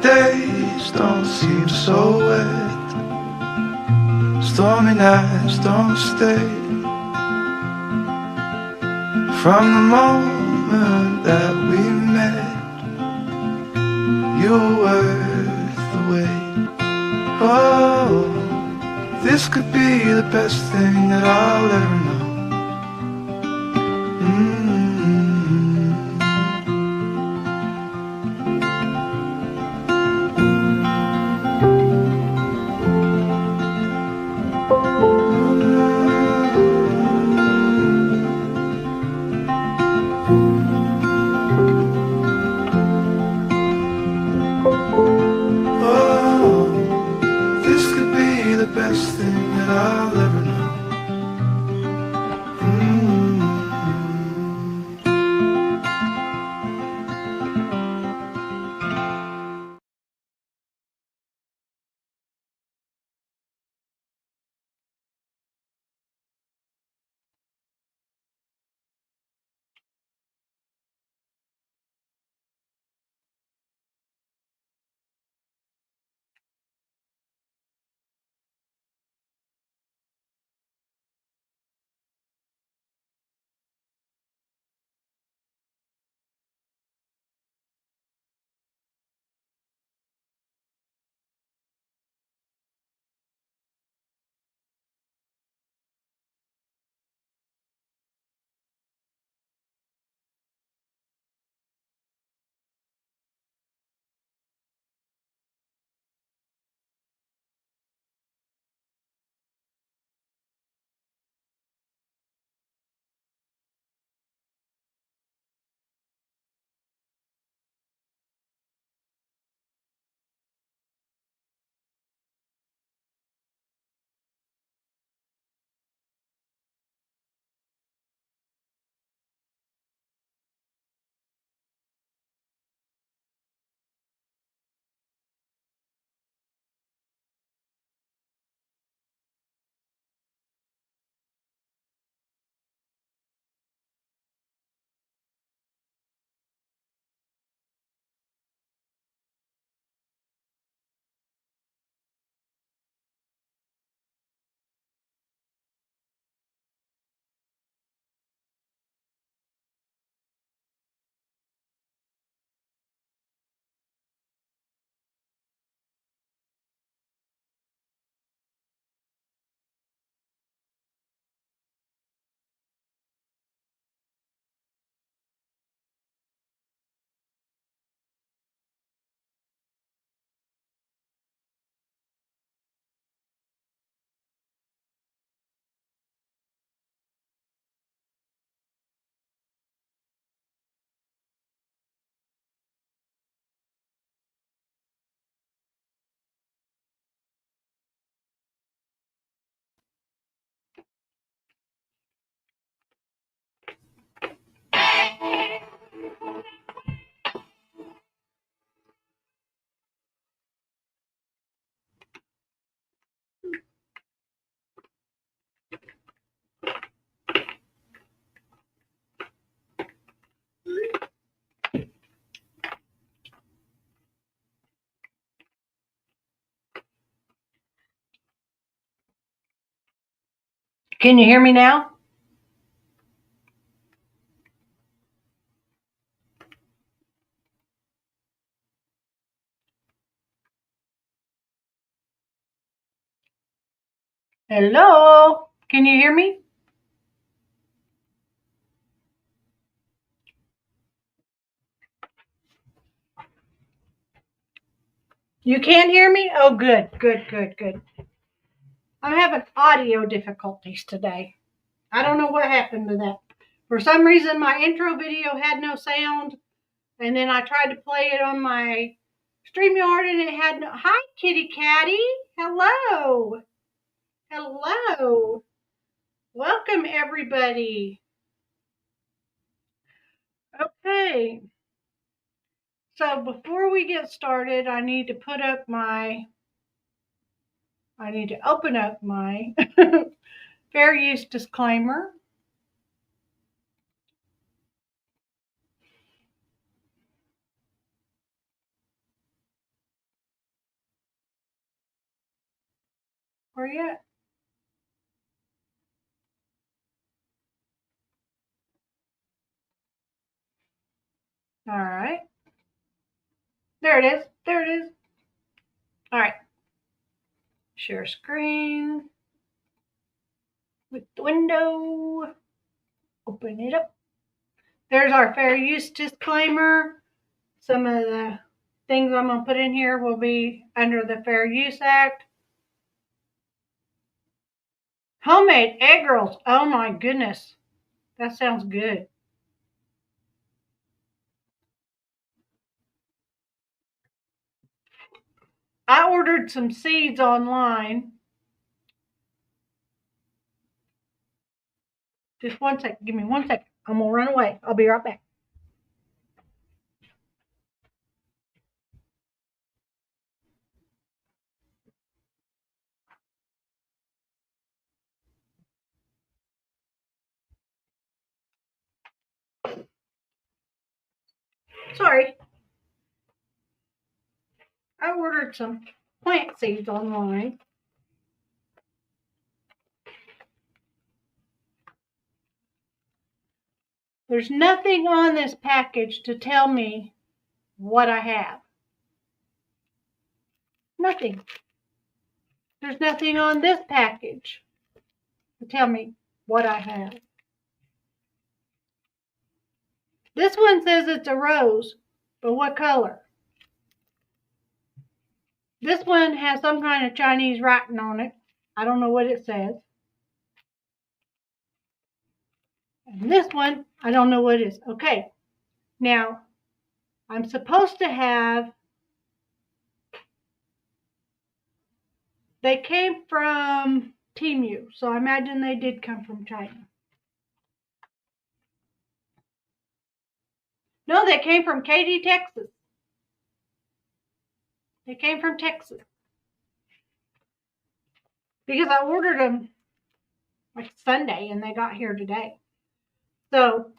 days don't seem so wet. Stormy nights don't stay. From the moment that we met, you were worth the wait. Oh, this could be the best thing that I'll ever know. Best thing that I'll ever know. Can you hear me now? Hello? Can you hear me? You can't hear me? Oh, good. I'm having audio difficulties today. I don't know what happened to that. For some reason, my intro video had no sound, and then I tried to play it on my StreamYard, and it had no... Hi, kitty catty. Hello. Welcome, everybody. Okay. So before we get started, I need to open up my fair use disclaimer. Where you at? All right. There it is. There it is. All right. Share screen with the window. Open it up. There's our fair use disclaimer. Some of the things I'm going to put in here will be under the Fair Use Act. Homemade egg rolls. Oh my goodness. That sounds good. I ordered some seeds online. Just one second. Give me 1 second. I'm going to run away. I'll be right back. Sorry. I ordered some plant seeds online. There's nothing on this package to tell me what I have. Nothing. There's nothing on this package to tell me what I have. This one says it's a rose, but what color? This one has some kind of Chinese writing on it. I don't know what it says. And this one, I don't know what it is. Okay, now I'm supposed to have, they came from Temu, so I imagine they did come from China. No, they came from Katy, Texas. They came from Texas. Because I ordered them like Sunday and they got here today. So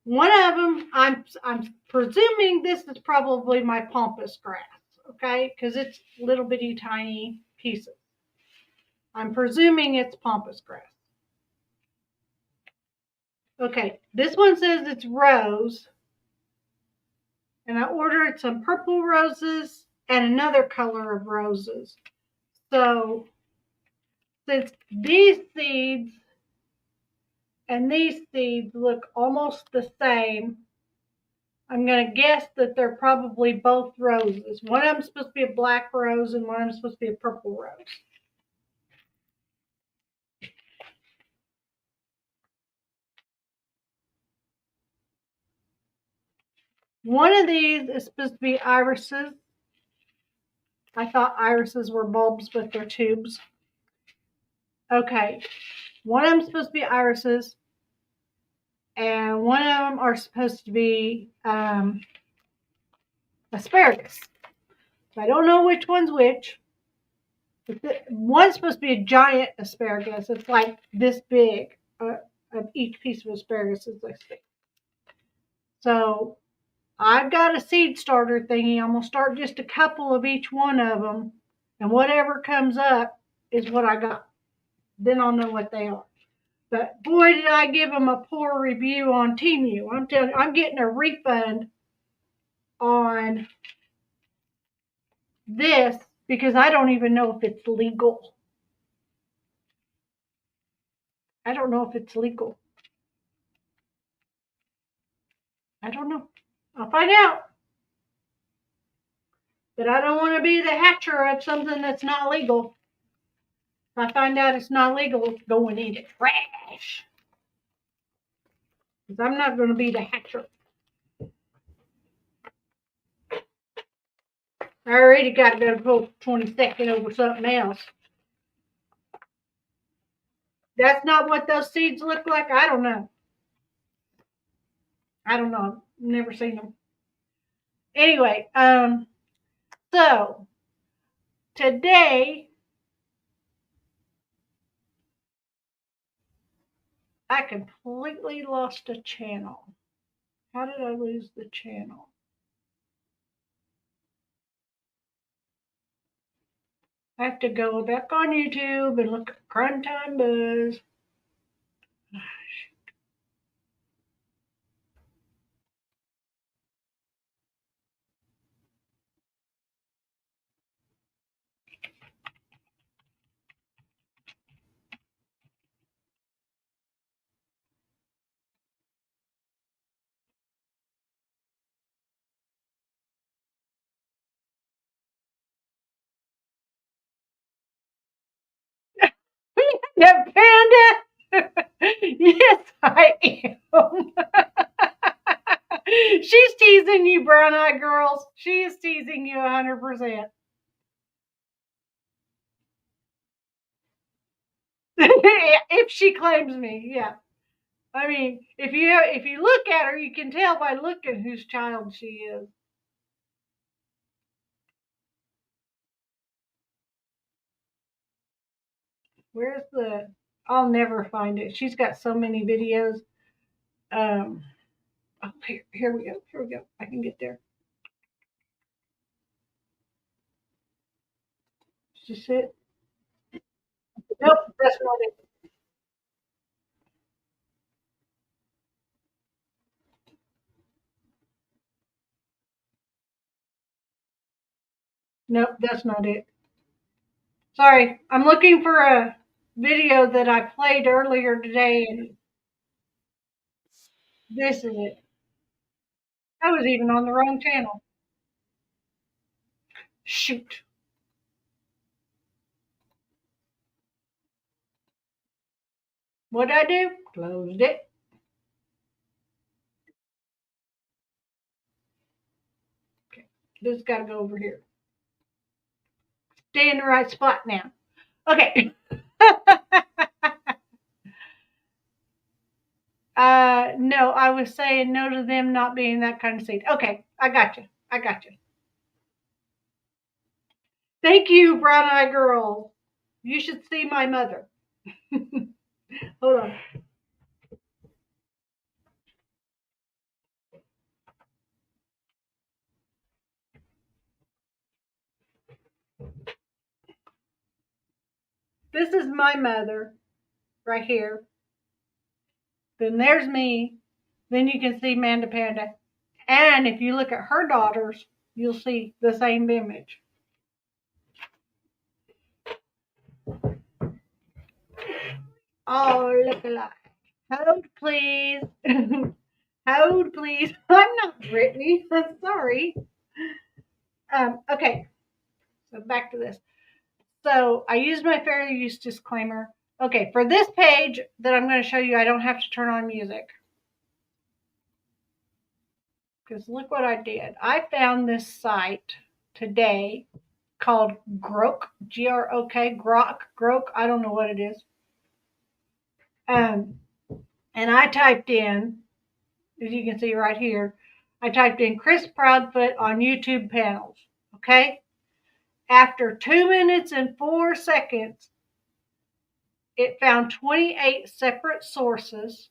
one of them, I'm presuming this is probably my pampas grass, okay? Because it's little bitty tiny pieces. I'm presuming it's pampas grass. Okay, this one says it's rose. And I ordered some purple roses and another color of roses. So since these seeds and these seeds look almost the same, I'm going to guess that they're probably both roses. One of them's supposed to be a black rose and one of them's supposed to be a purple rose. One of these is supposed to be irises. I thought irises were bulbs, but they're tubes. Okay, one of them's supposed to be irises, and one of them are supposed to be asparagus. So I don't know which one's which. One's supposed to be a giant asparagus. It's like this big. Of each piece of asparagus is this big. So I've got a seed starter thingy. I'm going to start just a couple of each one of them. And whatever comes up is what I got. Then I'll know what they are. But boy, did I give them a poor review on Temu. I'm telling you, I'm getting a refund on this because I don't even know if it's legal. I don't know if it's legal. I don't know. I'll find out. But I don't want to be the hatcher of something that's not legal. If I find out it's not legal, it's going into trash. Because I'm not going to be the hatcher. I already got to go to 22nd over something else. That's not what those seeds look like? I don't know. I don't know. I've never seen them. Anyway, so today I completely lost a channel. How did I lose the channel? I have to go back on YouTube and look at Crime Time Buzz. Yeah, Panda. Yes, I am. She's teasing you, brown eyed girls. She is teasing you 100%. If she claims me, yeah. I mean, if you look at her, you can tell by looking whose child she is. Where's the? I'll never find it. She's got so many videos. Um, oh, here we go. Here we go. I can get there. Is this it? Nope, that's not it. Nope, that's not it. Sorry, I'm looking for a video that I played earlier today, and this is it. I was even on the wrong channel. Shoot. What'd I do? Closed it. Okay, this got to go over here. Stay in the right spot now. Okay. No, I was saying no to them not being that kind of seed. Okay, I got you. I got you. Thank you, brown eye girl. You should see my mother. Hold on. This is my mother right here. Then there's me. Then you can see Manda Panda. And if you look at her daughters, you'll see the same image. Oh, look alike. Hold, please. Hold, please. I'm not Brittany. I'm sorry. Okay, so back to this. So I used my fair use disclaimer. Okay, for this page that I'm going to show you, I don't have to turn on music. Because look what I did. I found this site today called Grok, Grok, Grok. I don't know what it is. And I typed in, as you can see right here, I typed in Chris Proudfoot on YouTube panels. Okay? After 2 minutes and 4 seconds, it found 28 separate sources,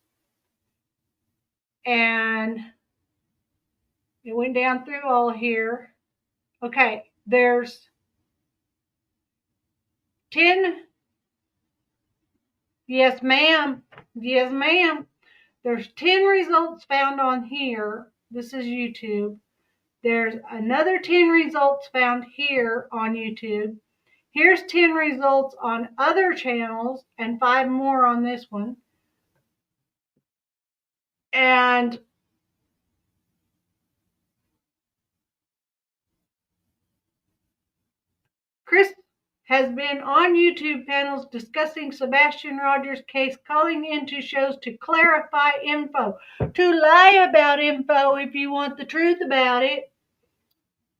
and it went down through all here. Okay, there's 10. Yes, ma'am. Yes, ma'am. There's 10 results found on here. This is YouTube. There's another 10 results found here on YouTube. Here's 10 results on other channels and 5 more on this one. And Chris has been on YouTube panels discussing Sebastian Rogers' case, calling into shows to clarify info, to lie about info if you want the truth about it.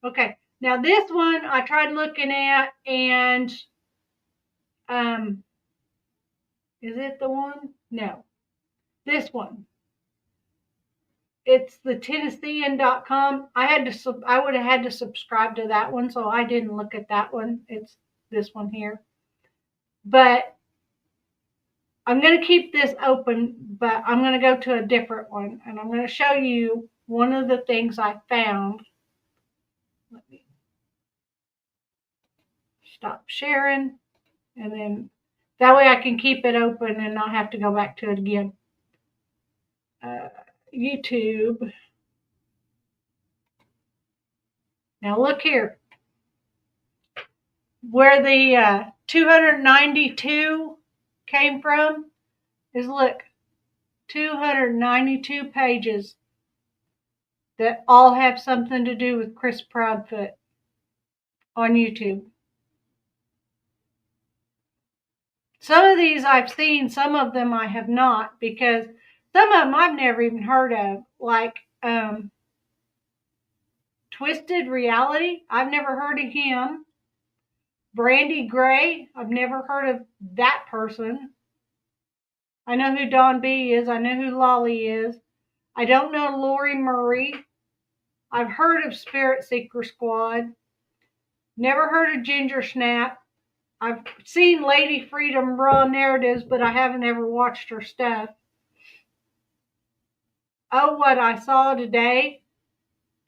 Okay, now this one I tried looking at, and is it the one? No, this one. It's the Tennessean.com. I would have had to subscribe to that one, so I didn't look at that one. It's this one here. But I'm going to keep this open, but I'm going to go to a different one, and I'm going to show you one of the things I found. stop sharing, and then that way I can keep it open and not have to go back to it again. YouTube. Now look here. Where the 292 came from is, look, 292 pages that all have something to do with Chris Proudfoot on YouTube. Some of these I've seen, some of them I have not, because some of them I've never even heard of, like Twisted Reality. I've never heard of him. Brandy Gray, I've never heard of that person. I know who Don B is. I know who Lolly is. I don't know Lori Murray. I've heard of Spirit Seeker Squad. Never heard of Ginger Snap. I've seen Lady Freedom Raw Narratives, but I haven't ever watched her stuff. Oh, What I Saw Today.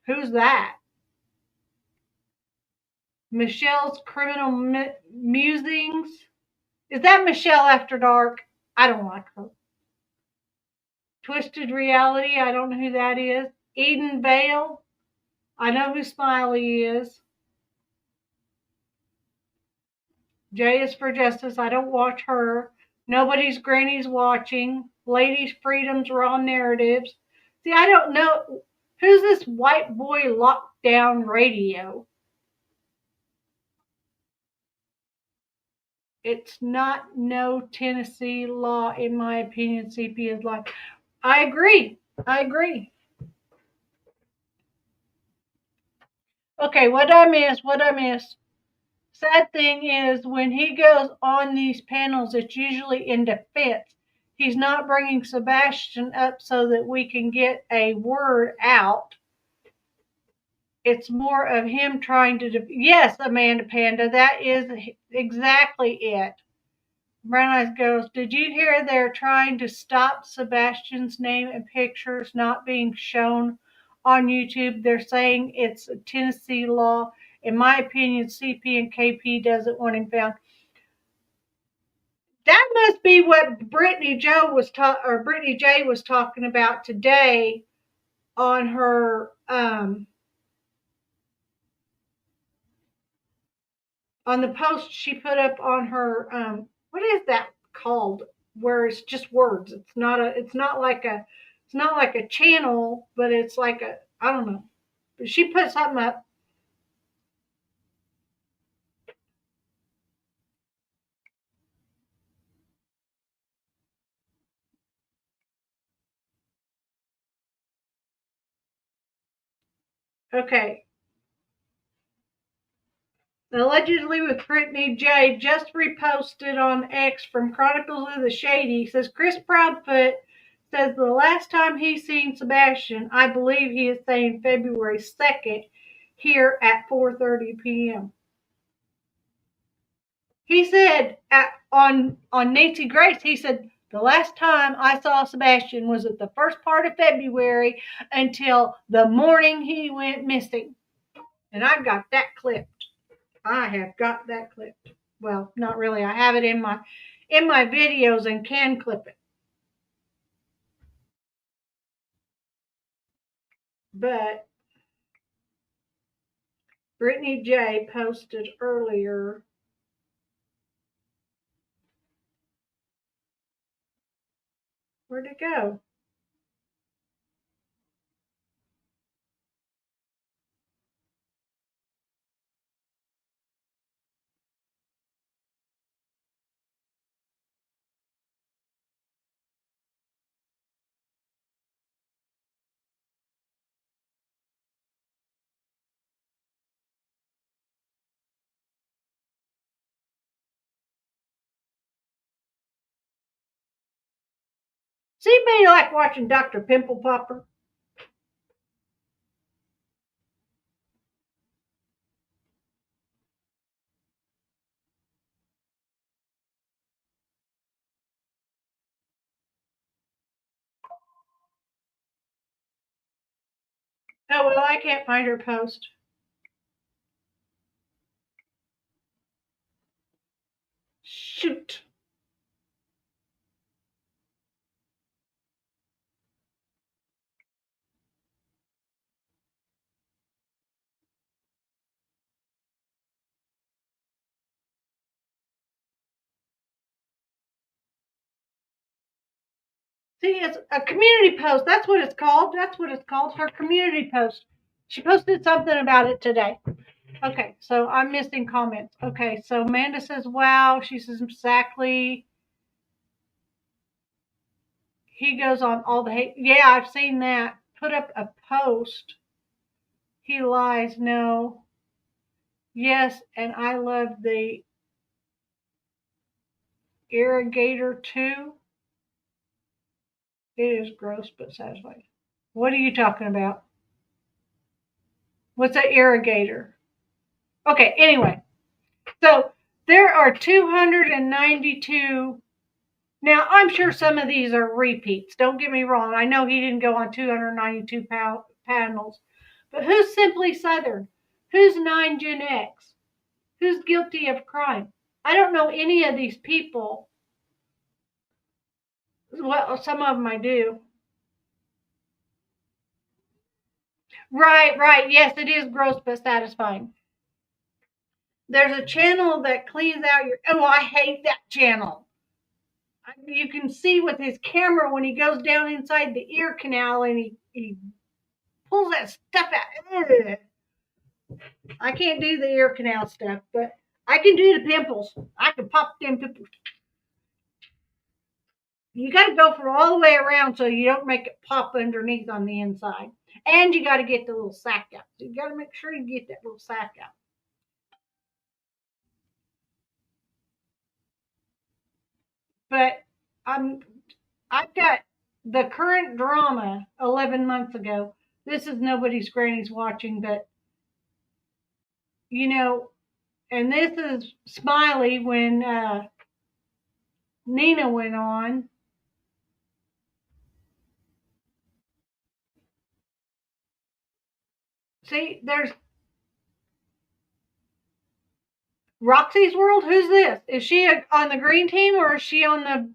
Who's that? Michelle's Criminal Musings. Is that Michelle After Dark? I don't like her. Twisted Reality. I don't know who that is. Eden Vale. I know who Smiley is. J is for Justice. I don't watch her. Nobody's Granny's Watching. Ladies Freedom's Raw Narratives. See, I don't know. Who's this white boy lockdown radio? It's not no Tennessee law, in my opinion. CP is like, I agree. Okay, what I miss? Sad thing is, when he goes on these panels, it's usually in defense. He's not bringing Sebastian up so that we can get a word out. It's more of him trying to, yes, Amanda Panda, that is exactly it. Brown Eyes Girls, did you hear they're trying to stop Sebastian's name and pictures not being shown on YouTube? They're saying it's a Tennessee law. In my opinion, CP and KP doesn't want him found. That must be what Brittany J was talking about today on her on the post she put up on her what is that called, where it's just words. It's not like a channel, but it's like a, I don't know. But she put something up. Okay. Allegedly with Brittany J. just reposted on X from Chronicles of the Shady. Says Chris Proudfoot says the last time he seen Sebastian, I believe he is saying February 2nd, here at 4:30 p.m. He said on Nancy Grace, he said the last time I saw Sebastian was at the first part of February until the morning he went missing. And I got that clipped. I have got that clipped. Well, not really. I have it in my videos and can clip it. But Brittany J posted earlier. Where'd it go? See me like watching Dr. Pimple Popper? Oh, well, I can't find her post. See, it's a community post. That's what it's called. That's what it's called. Her community post. She posted something about it today. Okay, so I'm missing comments. Okay, so Amanda says, wow. She says, exactly. He goes on all the hate. Yeah, I've seen that. Put up a post. He lies. No. Yes, and I love the irrigator too. It is gross but satisfying. What are you talking about? What's an irrigator? Okay, anyway. So there are 292. Now, I'm sure some of these are repeats. Don't get me wrong. I know he didn't go on 292 panels. But who's Simply Southern? Who's 9 Gen X? Who's guilty of crime? I don't know any of these people. Well, some of them I do. Right. Yes, it is gross but satisfying. There's a channel that cleans out your. Oh, I hate that channel. You can see with his camera when he goes down inside the ear canal and he pulls that stuff out. Ugh. I can't do the ear canal stuff, but I can do the pimples. I can pop them pimples. You got to go for all the way around so you don't make it pop underneath on the inside. And you got to get the little sack out. So you got to make sure you get that little sack out. But I've got the current drama 11 months ago. This is Nobody's Granny's Watching, but you know, and this is Smiley when Nina went on. See, there's Roxy's World. Who's this? Is she on the green team or is she on the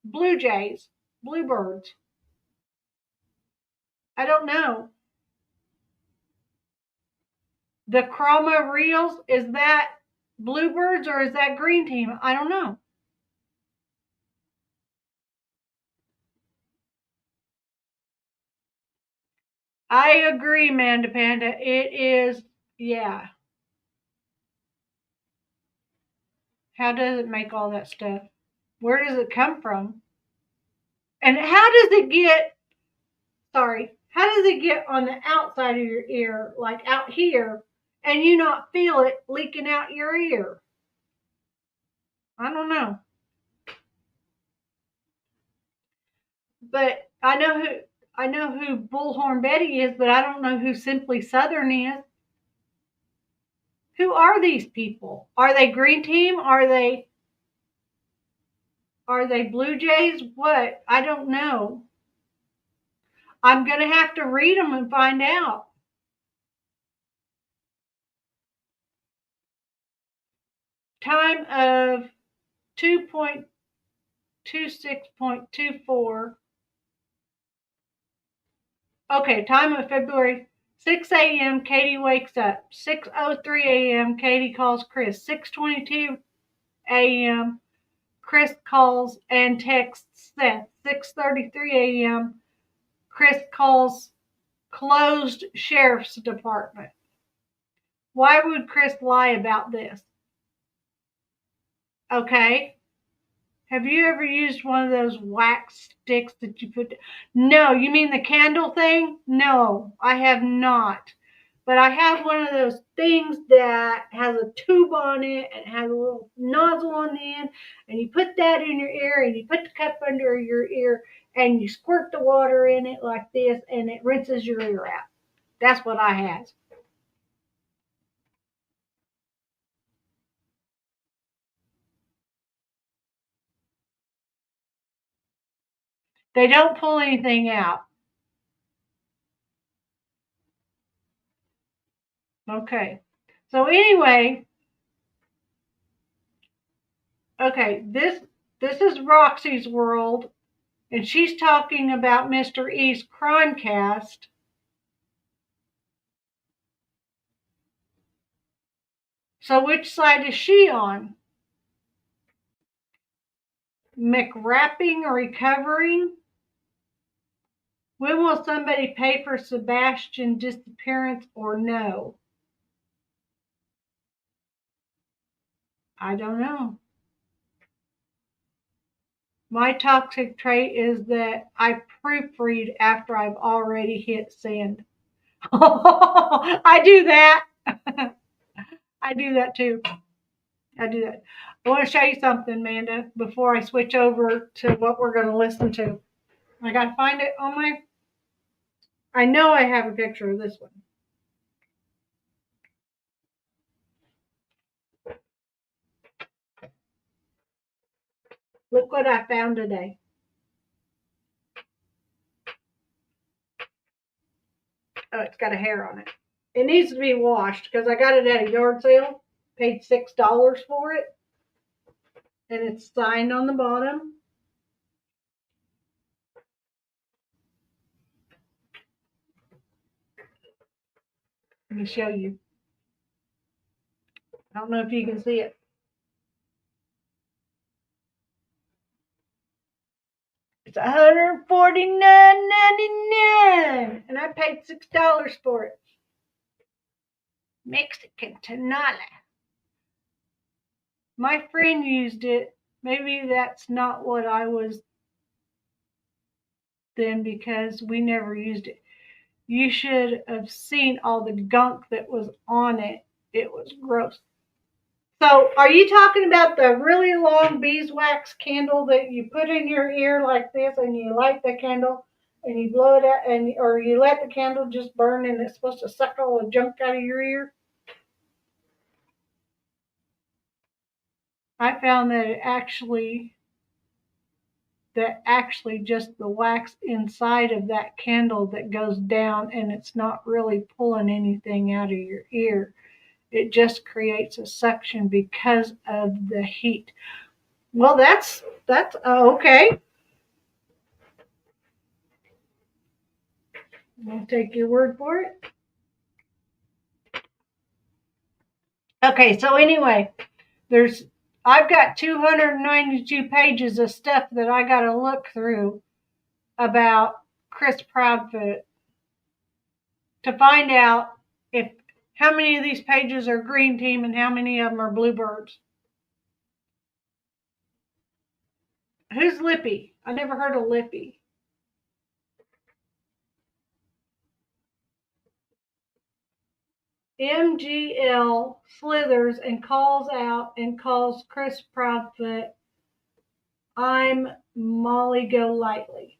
Blue Jays, Bluebirds? I don't know. The Chroma Reels, is that Bluebirds or is that green team? I don't know. I agree, Manda Panda. It is, yeah. How does it make all that stuff? Where does it come from? And how does it get, sorry, how does it get on the outside of your ear, like out here, and you not feel it leaking out your ear? I don't know. But I know who Bullhorn Betty is, but I don't know who Simply Southern is. Who are these people? Are they green team? Are they Blue Jays? What? I don't know. I'm going to have to read them and find out. Time of 2.26.24. Okay, time of February 6 a.m. Katie wakes up. 6:03 a.m. Katie calls Chris. 6:22 a.m. Chris calls and texts Seth. 6:33 a.m. Chris calls closed sheriff's department. Why would Chris lie about this? Okay. Have you ever used one of those wax sticks that you put? No, you mean the candle thing? No, I have not. But I have one of those things that has a tube on it and has a little nozzle on the end. And you put that in your ear and you put the cup under your ear and you squirt the water in it like this and it rinses your ear out. That's what I have. They don't pull anything out. Okay. So anyway, okay, this is Roxy's world, and she's talking about Mr. E's Crimecast. So which side is she on? McWrapping or recovering? When will somebody pay for Sebastian's disappearance or no? I don't know. My toxic trait is that I proofread after I've already hit send. I do that. I do that too. I do that. I want to show you something, Amanda, before I switch over to what we're going to listen to. I got to find it on my. I know I have a picture of this one. Look what I found today. Oh, it's got a hair on it. It needs to be washed because I got it at a yard sale. Paid $6 for it. And it's signed on the bottom. Let me show you. I don't know if you can see it. It's $149.99, and I paid $6 for it. Mexican Tonala. My friend used it. Maybe that's not what I was then because we never used it. You should have seen all the gunk that was on it. It was gross. So, are you talking about the really long beeswax candle that you put in your ear like this, and you light the candle and you blow it out, or you let the candle just burn, and it's supposed to suck all the junk out of your ear? I found that actually just the wax inside of that candle that goes down, and it's not really pulling anything out of your ear. It just creates a suction because of the heat. Well, that's okay. I'll take your word for it. Okay, so anyway, I've got 292 pages of stuff that I got to look through about Chris Proudfoot to find out if how many of these pages are green team and how many of them are bluebirds. Who's Lippy? I never heard of Lippy. MGL slithers and calls out and calls Chris Proudfoot, I'm Molly Golightly.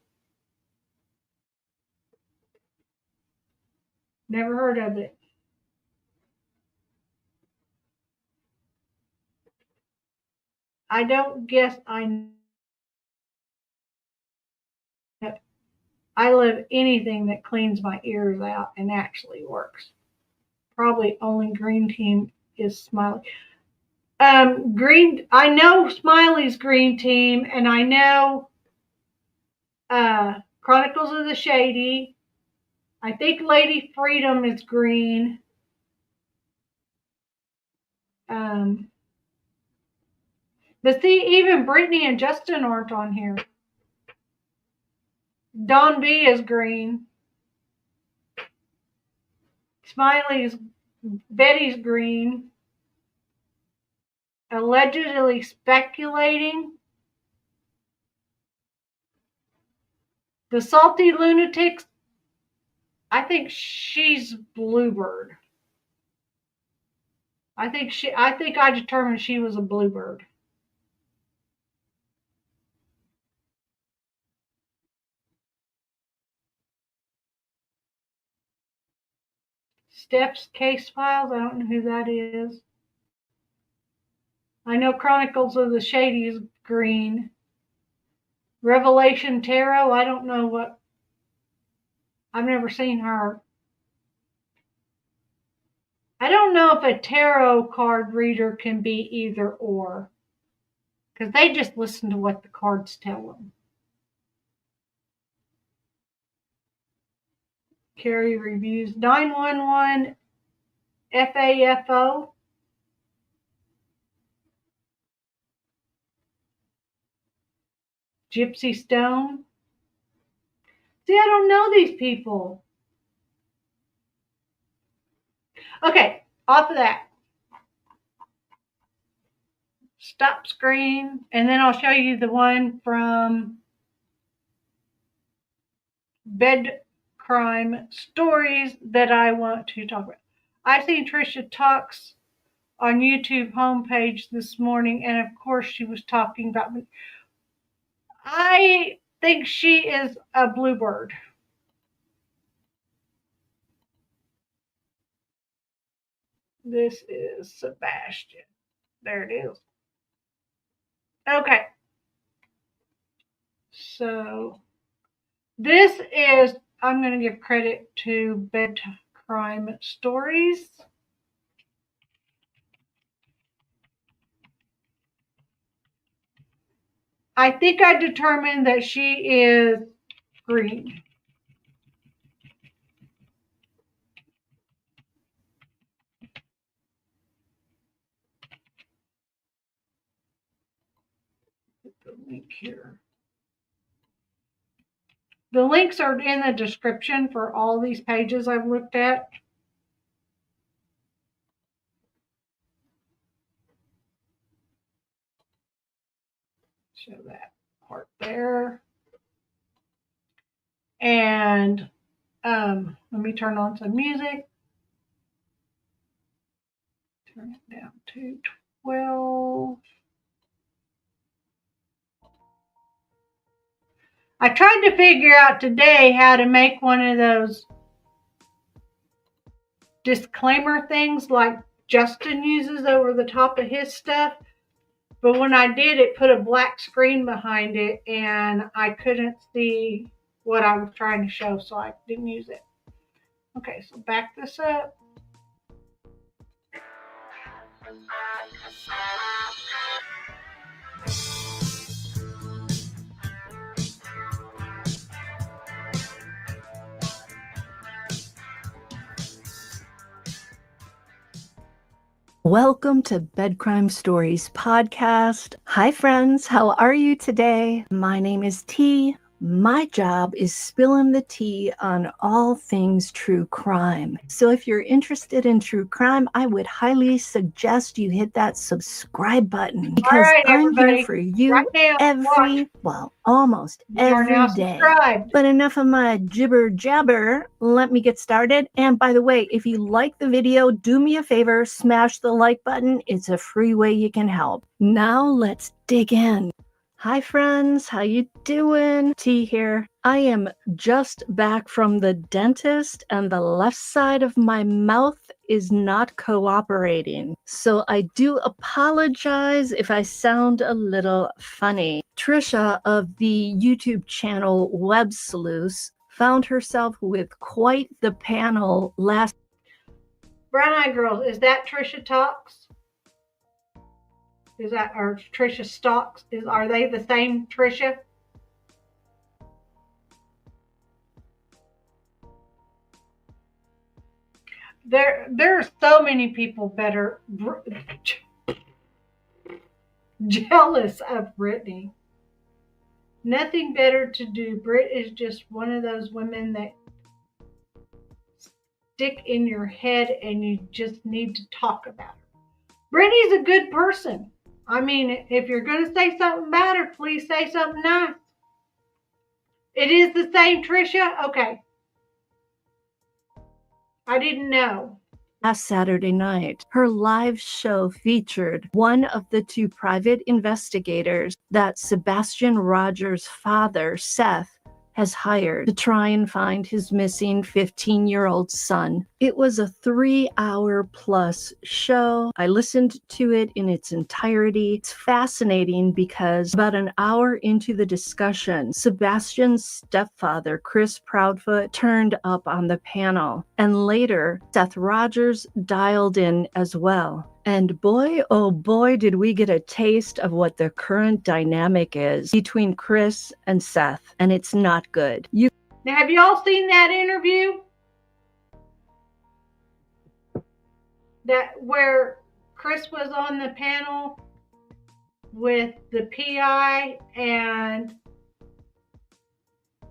Never heard of it. I don't guess I love anything that cleans my ears out and actually works. Probably only green team is Smiley. I know Smiley's green team, and I know Chronicles of the Shady. I think Lady Freedom is green. But see, even Brittany and Justin aren't on here. Don B is green. Betty's green. Allegedly speculating. The Salty Lunatics, I think she's Bluebird. I think I determined she was a Bluebird. Steph's Case Files, I don't know who that is. I know Chronicles of the Shady is green. Revelation Tarot, I don't know what. I've never seen her. I don't know if a tarot card reader can be either or, because they just listen to what the cards tell them. Carrie reviews 911 FAFO. Gypsy Stone. See, I don't know these people. Okay, off of that. Stop screen, and then I'll show you the one from Bed Crime Stories that I want to talk about. I seen Trisha Talks on YouTube homepage this morning, and of course she was talking about me. I think she is a bluebird. This is Sebastian. There it is. Okay. So this is, I'm going to give credit to Bed Crime Stories. I think I determined that she is green. Put the link here. The links are in the description for all these pages I've looked at. Show that part there. And let me turn on some music. Turn it down to 12. I tried to figure out today how to make one of those disclaimer things like Justin uses over the top of his stuff. But when I did, it put a black screen behind it and I couldn't see what I was trying to show, so I didn't use it. Okay, so back this up. Welcome to Bed Crime Stories podcast. Hi friends, how are you today? My name is T. My job is spilling the tea on all things true crime. So if you're interested in true crime, I would highly suggest you hit that subscribe button because I'm here for you right now, almost every day. But enough of my jibber jabber. Let me get started. And by the way, if you like the video, do me a favor, smash the like button. It's a free way you can help. Now let's dig in. Hi friends, how you doing? T here. I am just back from the dentist and the left side of my mouth is not cooperating. So I do apologize if I sound a little funny. Trisha of the YouTube channel Web Sleuth found herself with quite the panel last. Brown Eye Girls, is that Trisha Talks? Is that, or Trisha Stocks? Are they the same Trisha? There are so many people better jealous of Brittany. Nothing better to do. Britt is just one of those women that stick in your head and you just need to talk about her. Brittany's a good person. I mean, if you're going to say something about her, please say something nice. It is the same Trisha? Okay. I didn't know. Last Saturday night, her live show featured one of the two private investigators that Sebastian Rogers' father, Seth, has hired to try and find his missing 15-year-old son. It was a 3-hour plus show. I listened to it in its entirety. It's fascinating because about an hour into the discussion, Sebastian's stepfather, Chris Proudfoot, turned up on the panel. And later, Seth Rogers dialed in as well. And boy, oh boy, did we get a taste of what the current dynamic is between Chris and Seth. And it's not good. Now, have you all seen that interview? That where Chris was on the panel with the PI and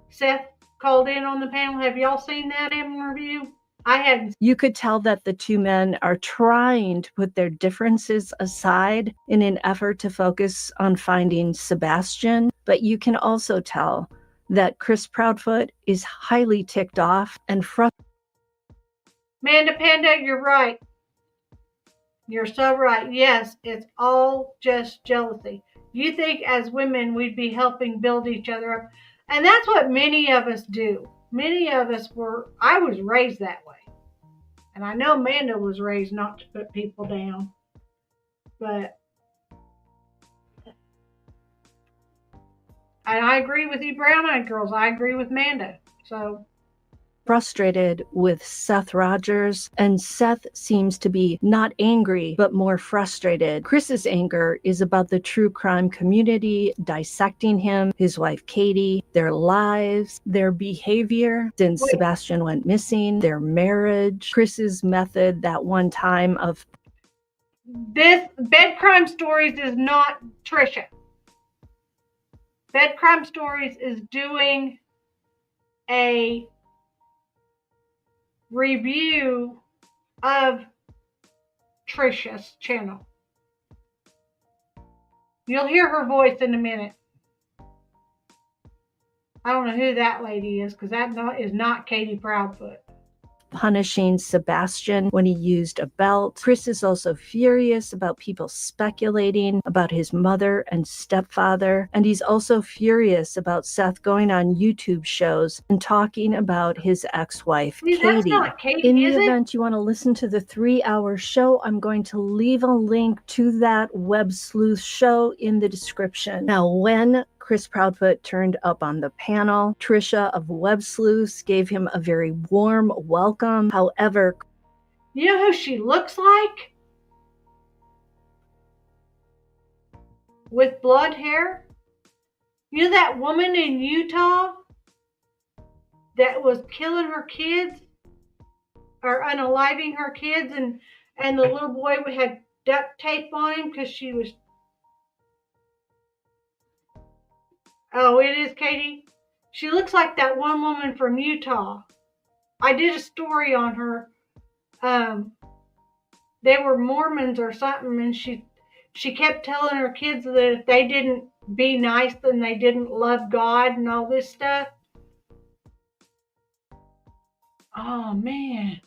Seth called in on the panel. Have y'all seen that interview? I hadn't. You could tell that the two men are trying to put their differences aside in an effort to focus on finding Sebastian, but you can also tell that Chris Proudfoot is highly ticked off and frustrated. Manda Panda, you're right. You're so right. Yes, it's all just jealousy. You think as women we'd be helping build each other up. And that's what many of us do. Many of us I was raised that way. And I know Amanda was raised not to put people down. But, and I agree with you brown-eyed girls. I agree with Amanda. So. Frustrated with Seth Rogers, and Seth seems to be not angry, but more frustrated. Chris's anger is about the true crime community dissecting him, his wife Katie, their lives, their behavior since Sebastian went missing, their marriage, Chris's method that one time of this Bed Crime Stories is not Trisha. Bed Crime Stories is doing a review of Trisha's channel. You'll hear her voice in a minute. I don't know who that lady is because that is not Katie Proudfoot. Punishing Sebastian when he used a belt. Chris is also furious about people speculating about his mother and stepfather. And he's also furious about Seth going on YouTube shows and talking about his ex-wife, Katie. That's not Katie, in the event you want to listen to the 3-hour show, I'm going to leave a link to that Web Sleuth show in the description. Now, when Chris Proudfoot turned up on the panel, Trisha of Web Sleuth gave him a very warm welcome. However, you know who she looks like? With blonde hair? You know that woman in Utah that was killing her kids or unaliving her kids, and the little boy had duct tape on him because she was. Oh, it is Katie. She looks like that one woman from Utah. I did a story on her. They were Mormons or something, and she kept telling her kids that if they didn't be nice, then they didn't love God and all this stuff. Oh, man.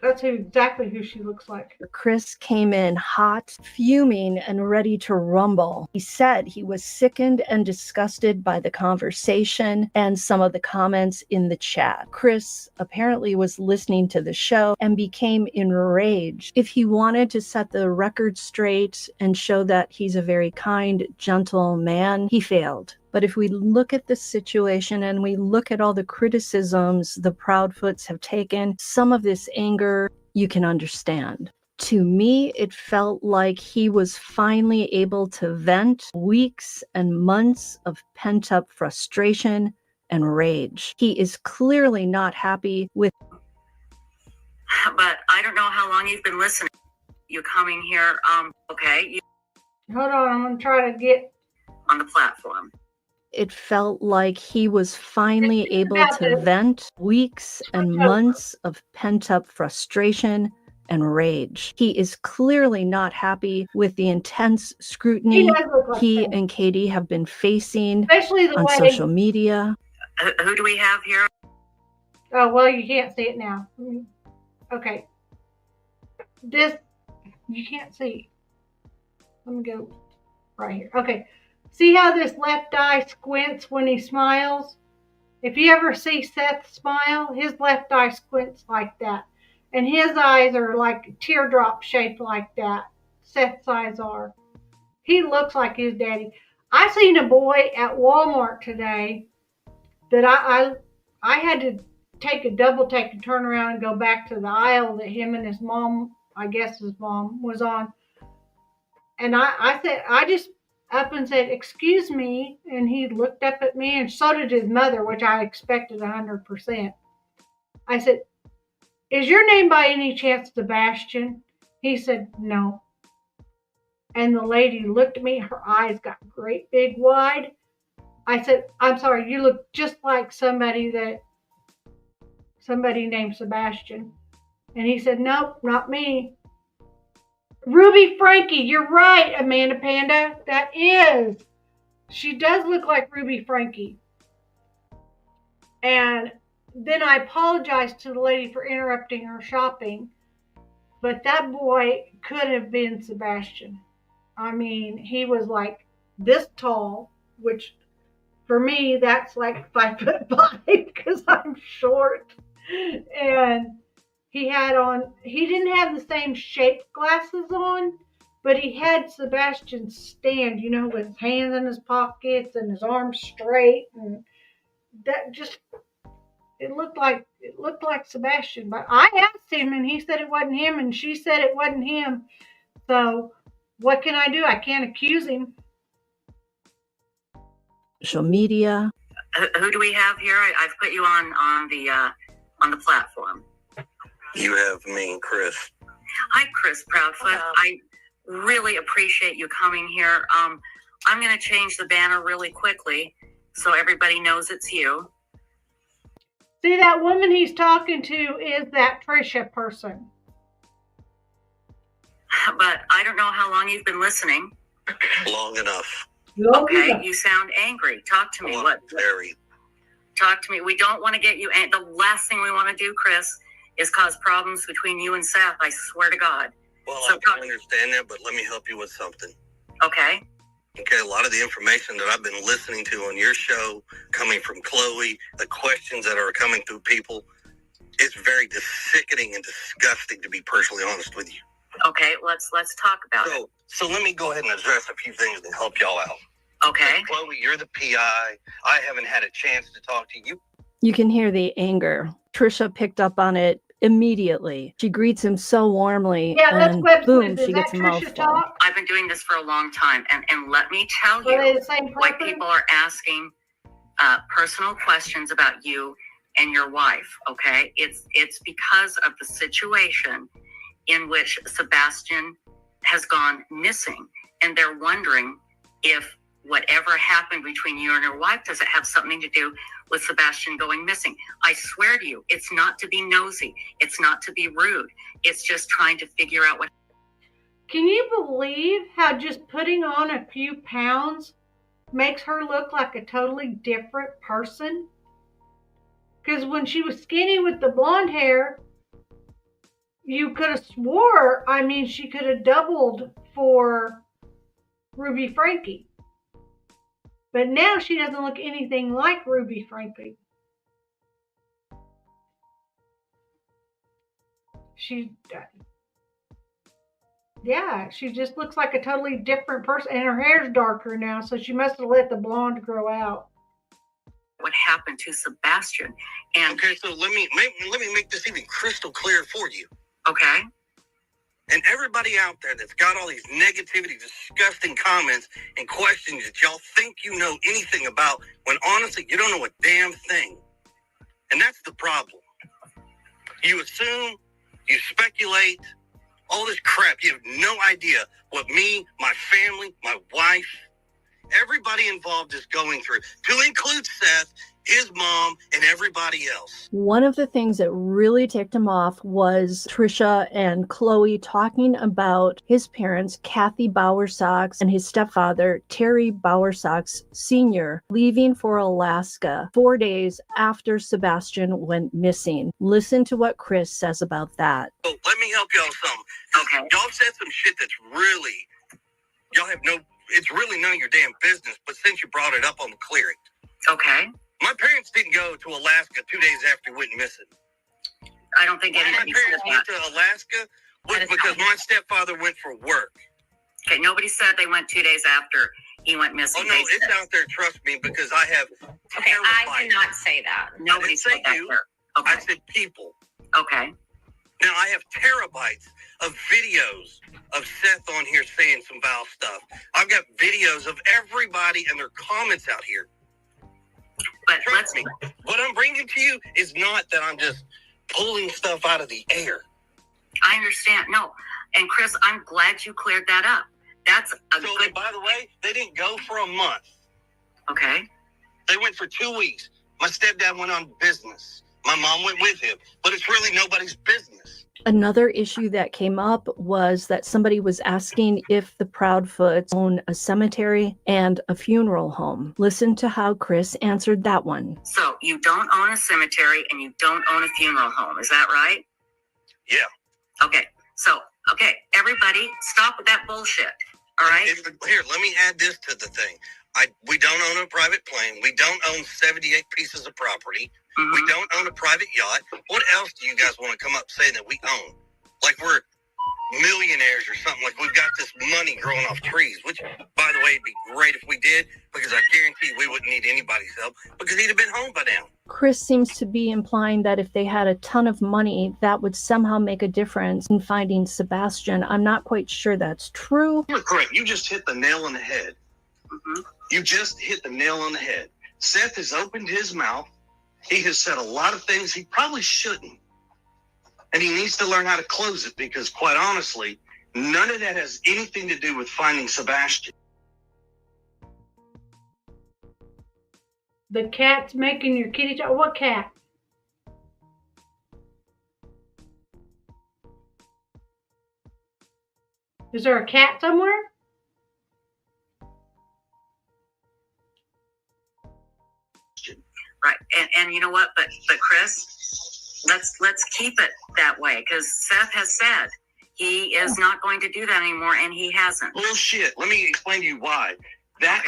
That's exactly who she looks like. Chris came in hot, fuming, and ready to rumble. He said he was sickened and disgusted by the conversation and some of the comments in the chat. Chris apparently was listening to the show and became enraged. If he wanted to set the record straight and show that he's a very kind, gentle man, he failed. But if we look at the situation and we look at all the criticisms the Proudfoots have taken, some of this anger you can understand. To me, it felt like he was finally able to vent weeks and months of pent-up frustration and rage. He is clearly not happy with. But I don't know how long you've been listening. You coming here, okay. Hold on, I'm going to try to get on the platform. It felt like he was finally able to vent weeks and months of pent-up frustration and rage. He is clearly not happy with the intense scrutiny he and Katie have been facing, especially on social media. Who do we have here? Oh, well, you can't see it now. Okay. This, you can't see. Let me go right here. Okay. See how this left eye squints when he smiles? If you ever see Seth smile, his left eye squints like that. And his eyes are like teardrop shaped like that. Seth's eyes are. He looks like his daddy. I seen a boy at Walmart today that I had to take a double take and turn around and go back to the aisle that him and his mom, I guess his mom, was on. And I just up and said, "Excuse me," and he looked up at me, and so did his mother, which I expected 100%. I said, "Is your name by any chance Sebastian?" He said, "No." And the lady looked at me, her eyes got great big wide. I said, I'm sorry, you look just like somebody named Sebastian. And he said, nope, not me. Ruby Frankie, you're right, Amanda Panda. That is. She does look like Ruby Frankie. And then I apologized to the lady for interrupting her shopping. But that boy could have been Sebastian. I mean, he was like this tall, which for me, that's like 5'5" because I'm short. And he didn't have the same shaped glasses on, but he had Sebastian's stand, with his hands in his pockets and his arms straight. And that just, it looked like Sebastian. But I asked him and he said it wasn't him and she said it wasn't him. So what can I do? I can't accuse him. Social media. Who do we have here? I've put you on the platform. You have me, Chris. Hi, Chris Proudfoot. I really appreciate you coming here. I'm going to change the banner really quickly so everybody knows it's you. See, that woman he's talking to is that Trisha person. But I don't know how long you've been listening. Long enough. Okay, you sound angry. Talk to me. Very. Talk to me. We don't want to get you. The last thing we want to do, Chris, is cause problems between you and Seth. I swear to God. Well, So I understand that, but let me help you with something. Okay. Okay, a lot of the information that I've been listening to on your show, coming from Chloe, the questions that are coming through people, it's very sickening and disgusting, to be personally honest with you. Okay, let's talk about it. So let me go ahead and address a few things to help y'all out. Okay. Chloe, you're the PI. I haven't had a chance to talk to you. You can hear the anger. Trisha picked up on it immediately. She greets him so warmly. Yeah, that's and Web boom, Sleuth. she Is gets that a Trisha mouthful. talk? I've been doing this for a long time, and let me tell Are they you, the same why person? people are asking personal questions about you and your wife. Okay, it's because of the situation in which Sebastian has gone missing, and they're wondering if whatever happened between you and your wife, does it have something to do with Sebastian going missing? I swear to you, it's not to be nosy. It's not to be rude. It's just trying to figure out what. Can you believe how just putting on a few pounds makes her look like a totally different person? Because when she was skinny with the blonde hair, you could have swore, she could have doubled for Ruby Frankie. But now she doesn't look anything like Ruby Frankie. She just looks like a totally different person. And her hair's darker now, so she must have let the blonde grow out. What happened to Sebastian? And Okay, so let me make this even crystal clear for you. okay, And everybody out there that's got all these negativity, disgusting comments and questions that y'all think you know anything about, when honestly you don't know a damn thing. And that's the problem. You assume, you speculate, all this crap. You have no idea what me, my family, my wife, everybody involved is going through, to include Seth, his mom, and everybody else. One of the things that really ticked him off was Trisha and Chloe talking about his parents, Kathy Bowersox, and his stepfather, Terry Bowersox Sr., leaving for Alaska 4 days after Sebastian went missing. Listen to what Chris says about that. So let me help y'all some. Okay. Y'all said some shit that's really, it's really none of your damn business, but since you brought it up, I'm clearing. okay. My parents didn't go to Alaska 2 days after he went missing. I don't think Why my anybody said parents that. went to Alaska was That is because not- my stepfather went for work. Okay, nobody said they went 2 days after he went missing. Oh, no, They it's said- out there, trust me, because I have Okay, I did not say that. Nobody say said that you. here. I Okay, said people. okay. Now, I have terabytes of videos of Seth on here saying some foul stuff. I've got videos of everybody and their comments out here. But Trust let's me, what I'm bringing to you is not that I'm just pulling stuff out of the air. I understand. No, and Chris, I'm glad you cleared that up. That's a So, good. by the way, they didn't go for a month. Okay. They went for 2 weeks. My stepdad went on business. My mom went with him, but it's really nobody's business. Another issue that came up was that somebody was asking if the Proudfoots own a cemetery and a funeral home. Listen to how Chris answered that one. So you don't own a cemetery and you don't own a funeral home. Is that right? Yeah. Okay. So, everybody, stop with that bullshit. All right? Here, let me add this to the thing. We don't own a private plane. We don't own 78 pieces of property. Mhm. We don't own a private yacht. What else do you guys want to come up saying that we own? Like we're millionaires or something, like we've got this money growing off trees, which, by the way, it'd be great if we did, because I guarantee we wouldn't need anybody's help, because he'd have been home by now. Chris seems to be implying that if they had a ton of money, that would somehow make a difference in finding Sebastian. I'm not quite sure that's true. You're correct. You just hit the nail on the head. Mhm. You just hit the nail on the head. Seth has opened his mouth. He has said a lot of things he probably shouldn't. And he needs to learn how to close it, because quite honestly, none of that has anything to do with finding Sebastian. The cat's making your kitty talk. What cat? Is there a cat somewhere? Right. And you know what? But Chris, let's keep it that way, because Seth has said he is not going to do that anymore, and he hasn't. Bullshit. Let me explain to you why. That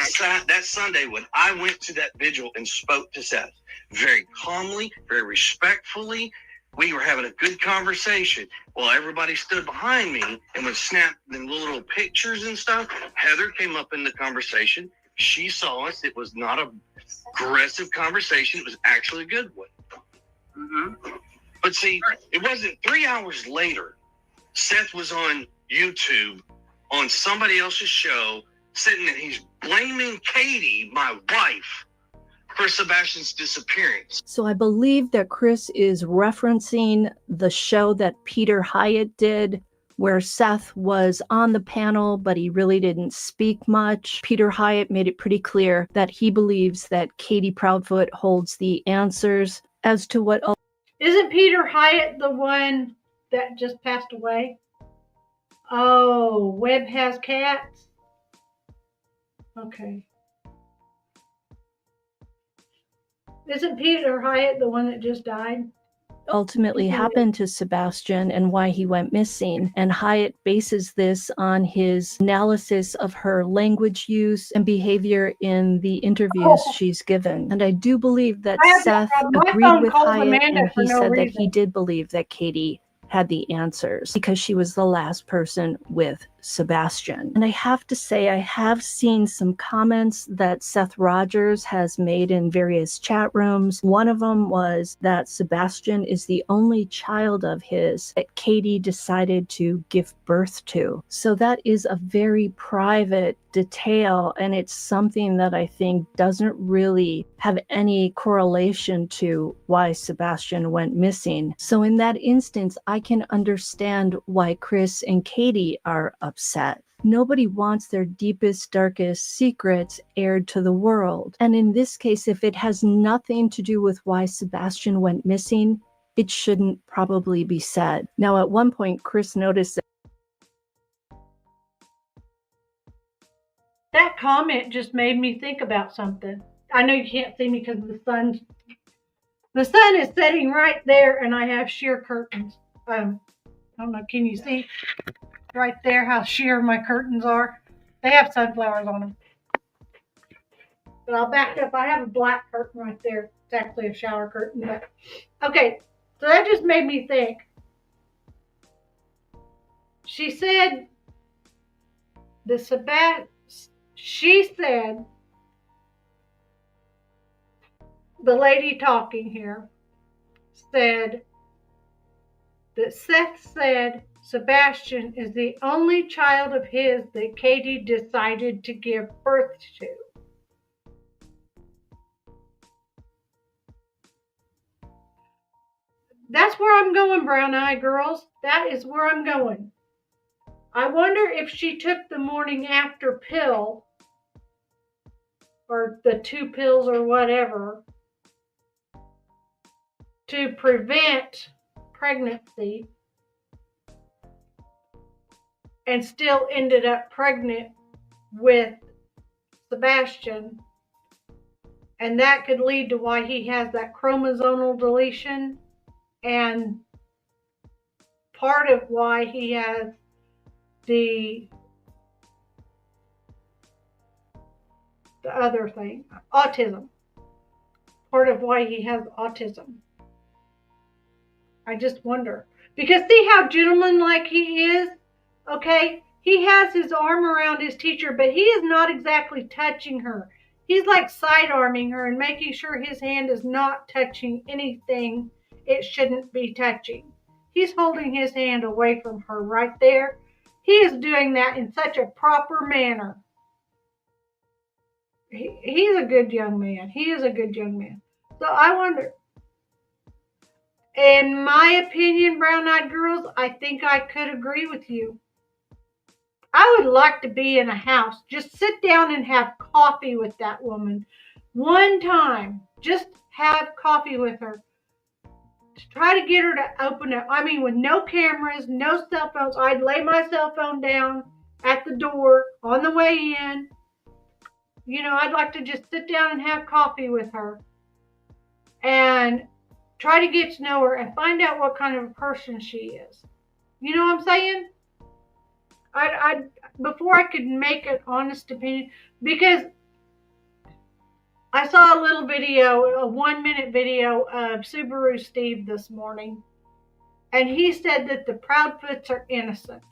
Sunday when I went to that vigil and spoke to Seth, very calmly, very respectfully, we were having a good conversation. While everybody stood behind me and would snap them little pictures and stuff, Heather came up in the conversation. She saw us. It was not a aggressive conversation. It was actually a good one. Mm-hmm. But see, it wasn't 3 hours later. Seth was on YouTube on somebody else's show, sitting and he's blaming Katie, my wife, for Sebastian's disappearance. So I believe that Chris is referencing the show that Peter Hyatt did, where Seth was on the panel, but he really didn't speak much. Peter Hyatt made it pretty clear that he believes that Katie Proudfoot holds the answers as to what... Isn't Peter Hyatt the one that just passed away? Oh, Webb has cats? Okay. Isn't Peter Hyatt the one that just died? ultimately happened to Sebastian and why he went missing. And Hyatt bases this on his analysis of her language use and behavior in the interviews she's given. And I do believe that Seth agreed with Hyatt, and he said that he did believe that Katie had the answers because she was the last person with Sebastian. And I have to say, I have seen some comments that Seth Rogers has made in various chat rooms. One of them was that Sebastian is the only child of his that Katie decided to give birth to. So that is a very private detail, and it's something that I think doesn't really have any correlation to why Sebastian went missing. So in that instance, I can understand why Chris and Katie are upset. Nobody wants their deepest, darkest secrets aired to the world. And in this case, if it has nothing to do with why Sebastian went missing, it shouldn't probably be said. Now, at one point, Chris noticed that comment just made me think about something. I know you can't see me because the sun is setting right there, and I have sheer curtains. I don't know, can you see right there how sheer my curtains are? They have sunflowers on them. But I'll back up. I have a black curtain right there. It's actually a shower curtain. But okay, so that just made me think. She said she said, the lady talking here said that Seth said Sebastian is the only child of his that Katie decided to give birth to. That's where I'm going, brown eye girls. That is where I'm going. I wonder if she took the morning after pill, or the 2 pills or whatever to prevent pregnancy and still ended up pregnant with Sebastian. And that could lead to why he has that chromosomal deletion, and part of why he has the other thing, autism. Part of why he has autism. I just wonder. Because see how gentlemanlike he is? Okay? He has his arm around his teacher, but he is not exactly touching her. He's like side-arming her and making sure his hand is not touching anything it shouldn't be touching. He's holding his hand away from her right there. He is doing that in such a proper manner. He's a good young man. He is a good young man. So I wonder, in my opinion, brown-eyed girls, I think I could agree with you. I would like to be in a house, just sit down and have coffee with that woman one time. Just have coffee with her. To try to get her to open up. I mean, with no cameras, no cell phones. I'd lay my cell phone down at the door on the way in. You know, I'd like to just sit down and have coffee with her and try to get to know her and find out what kind of a person she is. You know what I'm saying? I before I could make an honest opinion, because I saw a little video, a 1-minute video of Subaru Steve this morning, and he said that the Proudfoots are innocent.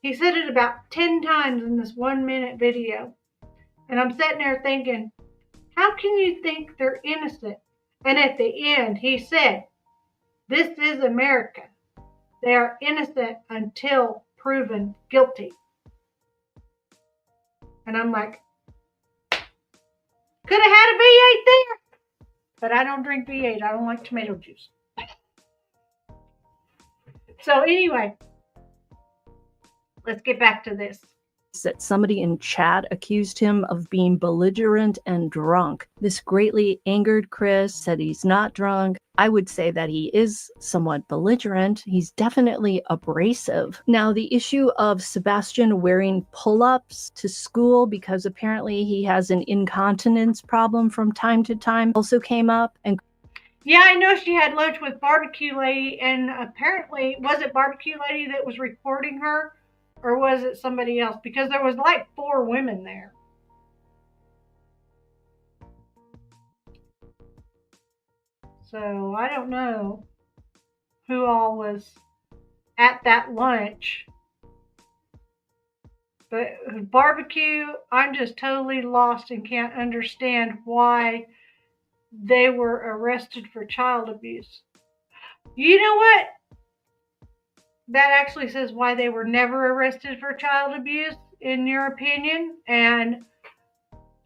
He said it about 10 times in this 1-minute video. And I'm sitting there thinking, how can you think they're innocent? And at the end, he said, this is America. They are innocent until proven guilty. And I'm like, could have had a V8 there. But I don't drink V8. I don't like tomato juice. So anyway, let's get back to this. That somebody in chat accused him of being belligerent and drunk. This greatly angered Chris, said he's not drunk. I would say that he is somewhat belligerent. He's definitely abrasive. Now, the issue of Sebastian wearing pull-ups to school because apparently he has an incontinence problem from time to time also came up. And yeah, I know she had lunch with Barbecue Lady, and apparently, was it Barbecue Lady that was recording her? Or was it somebody else? Because there was like 4 women there. So I don't know who all was at that lunch. But Barbecue, I'm just totally lost and can't understand why they were arrested for child abuse. You know what? That actually says why they were never arrested for child abuse, in your opinion. And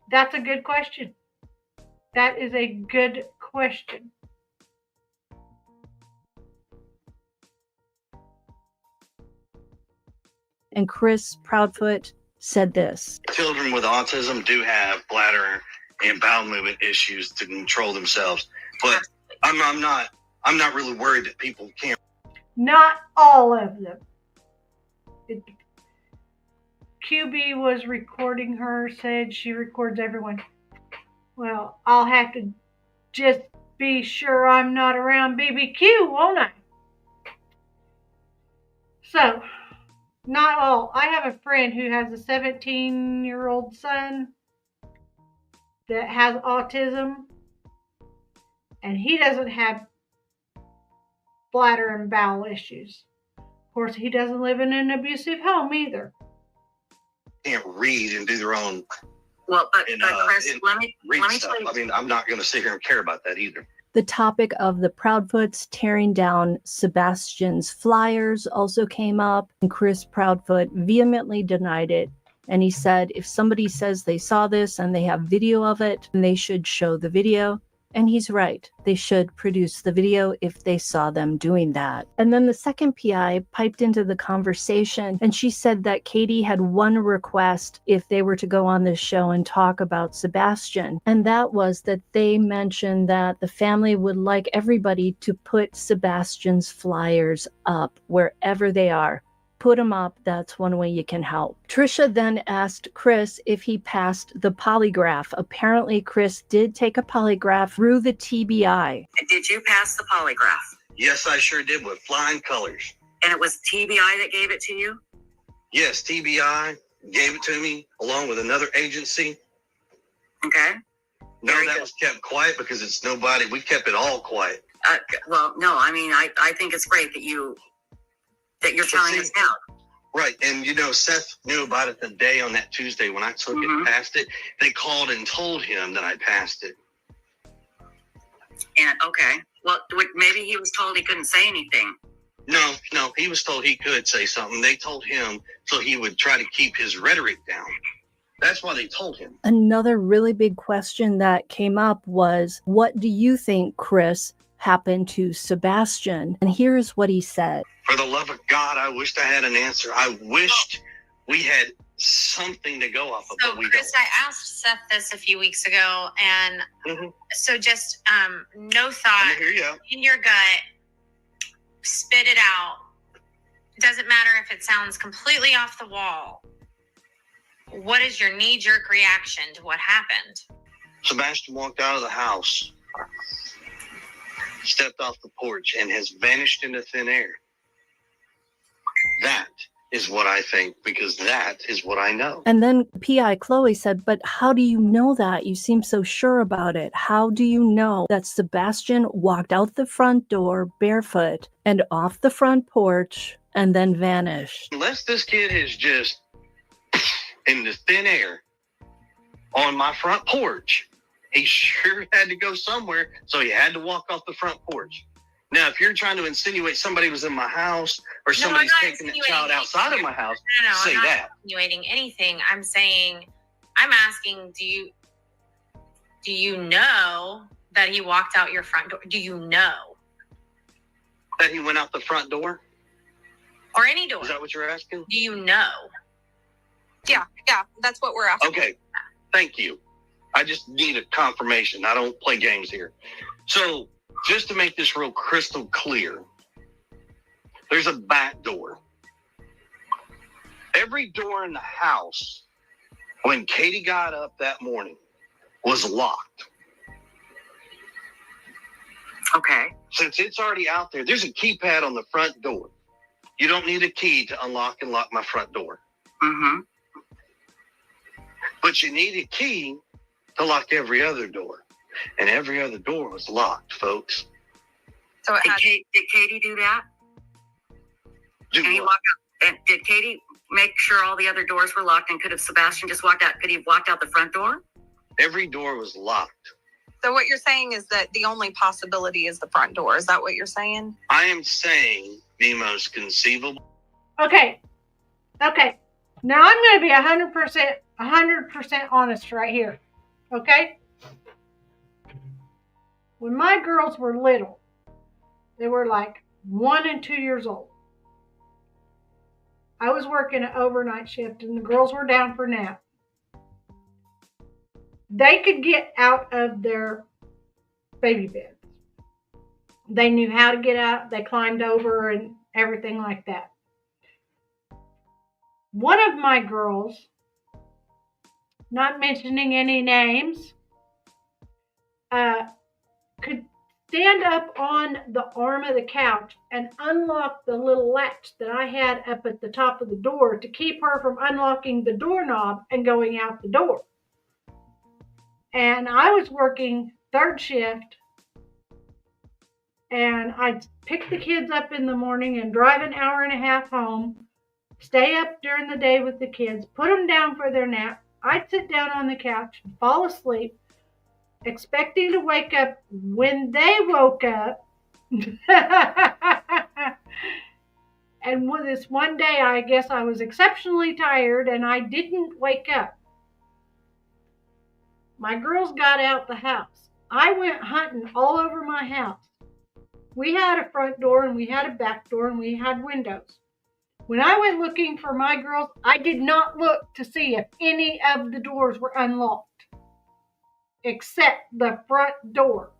that's a good question. That is a good question. And Chris Proudfoot said this. Children with autism do have bladder and bowel movement issues to control themselves. But I'm not really worried that people can't. Not all of them. QB was recording her, said she records everyone. Well, I'll have to just be sure I'm not around BBQ, won't I? So, not all. I have a friend who has a 17-year-old son that has autism, and he doesn't have bladder and bowel issues. Of course, he doesn't live in an abusive home either. Can't read and do their own. Well, but Chris, let me tell you. I mean, I'm not going to sit here and care about that either. The topic of the Proudfoots tearing down Sebastian's flyers also came up, and Chris Proudfoot vehemently denied it. And he said if somebody says they saw this and they have video of it, then they should show the video. And he's right. They should produce the video if they saw them doing that. And then the second PI piped into the conversation, and she said that Katie had one request if they were to go on this show and talk about Sebastian. And that was that they mentioned that the family would like everybody to put Sebastian's flyers up wherever they are. Put them up. That's one way you can help. Trisha then asked Chris if he passed the polygraph. Apparently, Chris did take a polygraph through the TBI. Did you pass the polygraph? Yes, I sure did, with flying colors. And it was TBI that gave it to you? Yes, TBI gave it to me along with another agency. Okay. No, Very that good. was kept quiet because it's nobody. We kept it all quiet. Well, no, I mean, I think it's great that you're telling us now. Right. And, Seth knew about it the day on that Tuesday when I took it and passed it. They called and told him that I passed it. And, okay. Well, maybe he was told he couldn't say anything. No, he was told he could say something. They told him so he would try to keep his rhetoric down. That's why they told him. Another really big question that came up was, what do you think, Chris, happened to Sebastian? And here's what he said. For the love of God, I wished I had an answer. I wished we had something to go off of. So, but we Chris, don't. I asked Seth this a few weeks ago, and so just no thought I'm gonna hear you out. in your gut, spit it out. Doesn't matter if it sounds completely off the wall. What is your knee-jerk reaction to what happened? Sebastian walked out of the house, stepped off the porch, and has vanished into thin air. That is what I think, because that is what I know. And then PI Chloe said, but how do you know that? You seem so sure about it. How do you know that Sebastian walked out the front door barefoot and off the front porch and then vanished? Unless this kid is just in the thin air on my front porch, he sure had to go somewhere, so he had to walk off the front porch. Now, if you're trying to insinuate somebody was in my house or somebody's taking the child outside of my house, say I'm not that. insinuating anything. I'm asking, do you know that he walked out your front door? Do you know? That he went out the front door? Or any door? Is that what you're asking? Do you know? Yeah, that's what we're asking. Okay, thank you. I just need a confirmation. I don't play games here. So, just to make this real crystal clear, there's a back door. Every door in the house, when Katie got up that morning, was locked. Okay. Since it's already out there, there's a keypad on the front door. You don't need a key to unlock and lock my front door. But you need a key to lock every other door. And every other door was locked, folks. So it Did Katie do that? Do And he what? walked out. And did Katie make sure all the other doors were locked? And could have Sebastian just walked out? Could he have walked out the front door? Every door was locked. So what you're saying is that the only possibility is the front door. Is that what you're saying? I am saying the most conceivable. Okay. Now I'm going to be 100% honest right here. Okay? When my girls were little, they were like 1 and 2 years old. I was working an overnight shift and the girls were down for nap. They could get out of their baby beds. They knew how to get out. They climbed over and everything like that. One of my girls, not mentioning any names, could stand up on the arm of the couch and unlock the little latch that I had up at the top of the door to keep her from unlocking the doorknob and going out the door. And I was working third shift, and I'd pick the kids up in the morning and drive an hour and a half home, stay up during the day with the kids, put them down for their nap. I'd sit down on the couch and fall asleep, expecting to wake up when they woke up. And this one day, I guess I was exceptionally tired and I didn't wake up. My girls got out the house. I went hunting all over my house. We had a front door and we had a back door and we had windows. When I went looking for my girls, I did not look to see if any of the doors were unlocked, except the front door.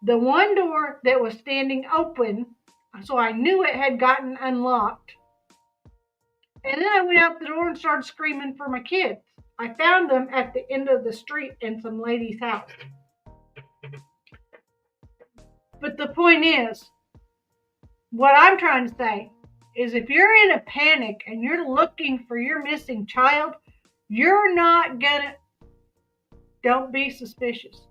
The one door that was standing open, so I knew it had gotten unlocked. And then I went out the door and started screaming for my kids. I found them at the end of the street in some lady's house. But the point is, what I'm trying to say is if you're in a panic and you're looking for your missing child, you're not gonna, don't be suspicious.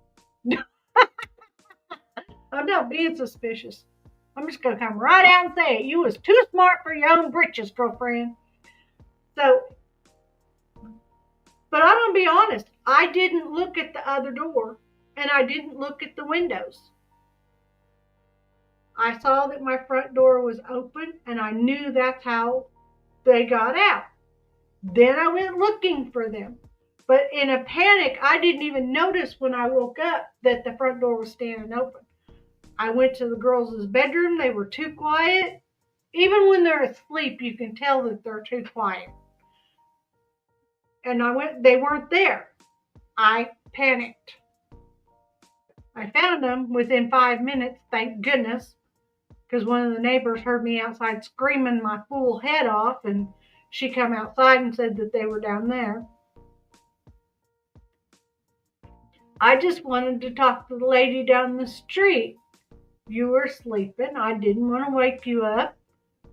I'm not being suspicious. I'm just gonna come right out and say it. You was too smart for your own britches, girlfriend. So, but I'm gonna be honest. I didn't look at the other door and I didn't look at the windows. I saw that my front door was open and I knew that's how they got out. Then I went looking for them. But in a panic, I didn't even notice when I woke up that the front door was standing open. I went to the girls' bedroom. They were too quiet. Even when they're asleep, you can tell that they're too quiet. And they weren't there. I panicked. I found them within 5 minutes, thank goodness, because one of the neighbors heard me outside screaming my fool head off, and she come outside and said that they were down there. I just wanted to talk to the lady down the street. You were sleeping. I didn't want to wake you up.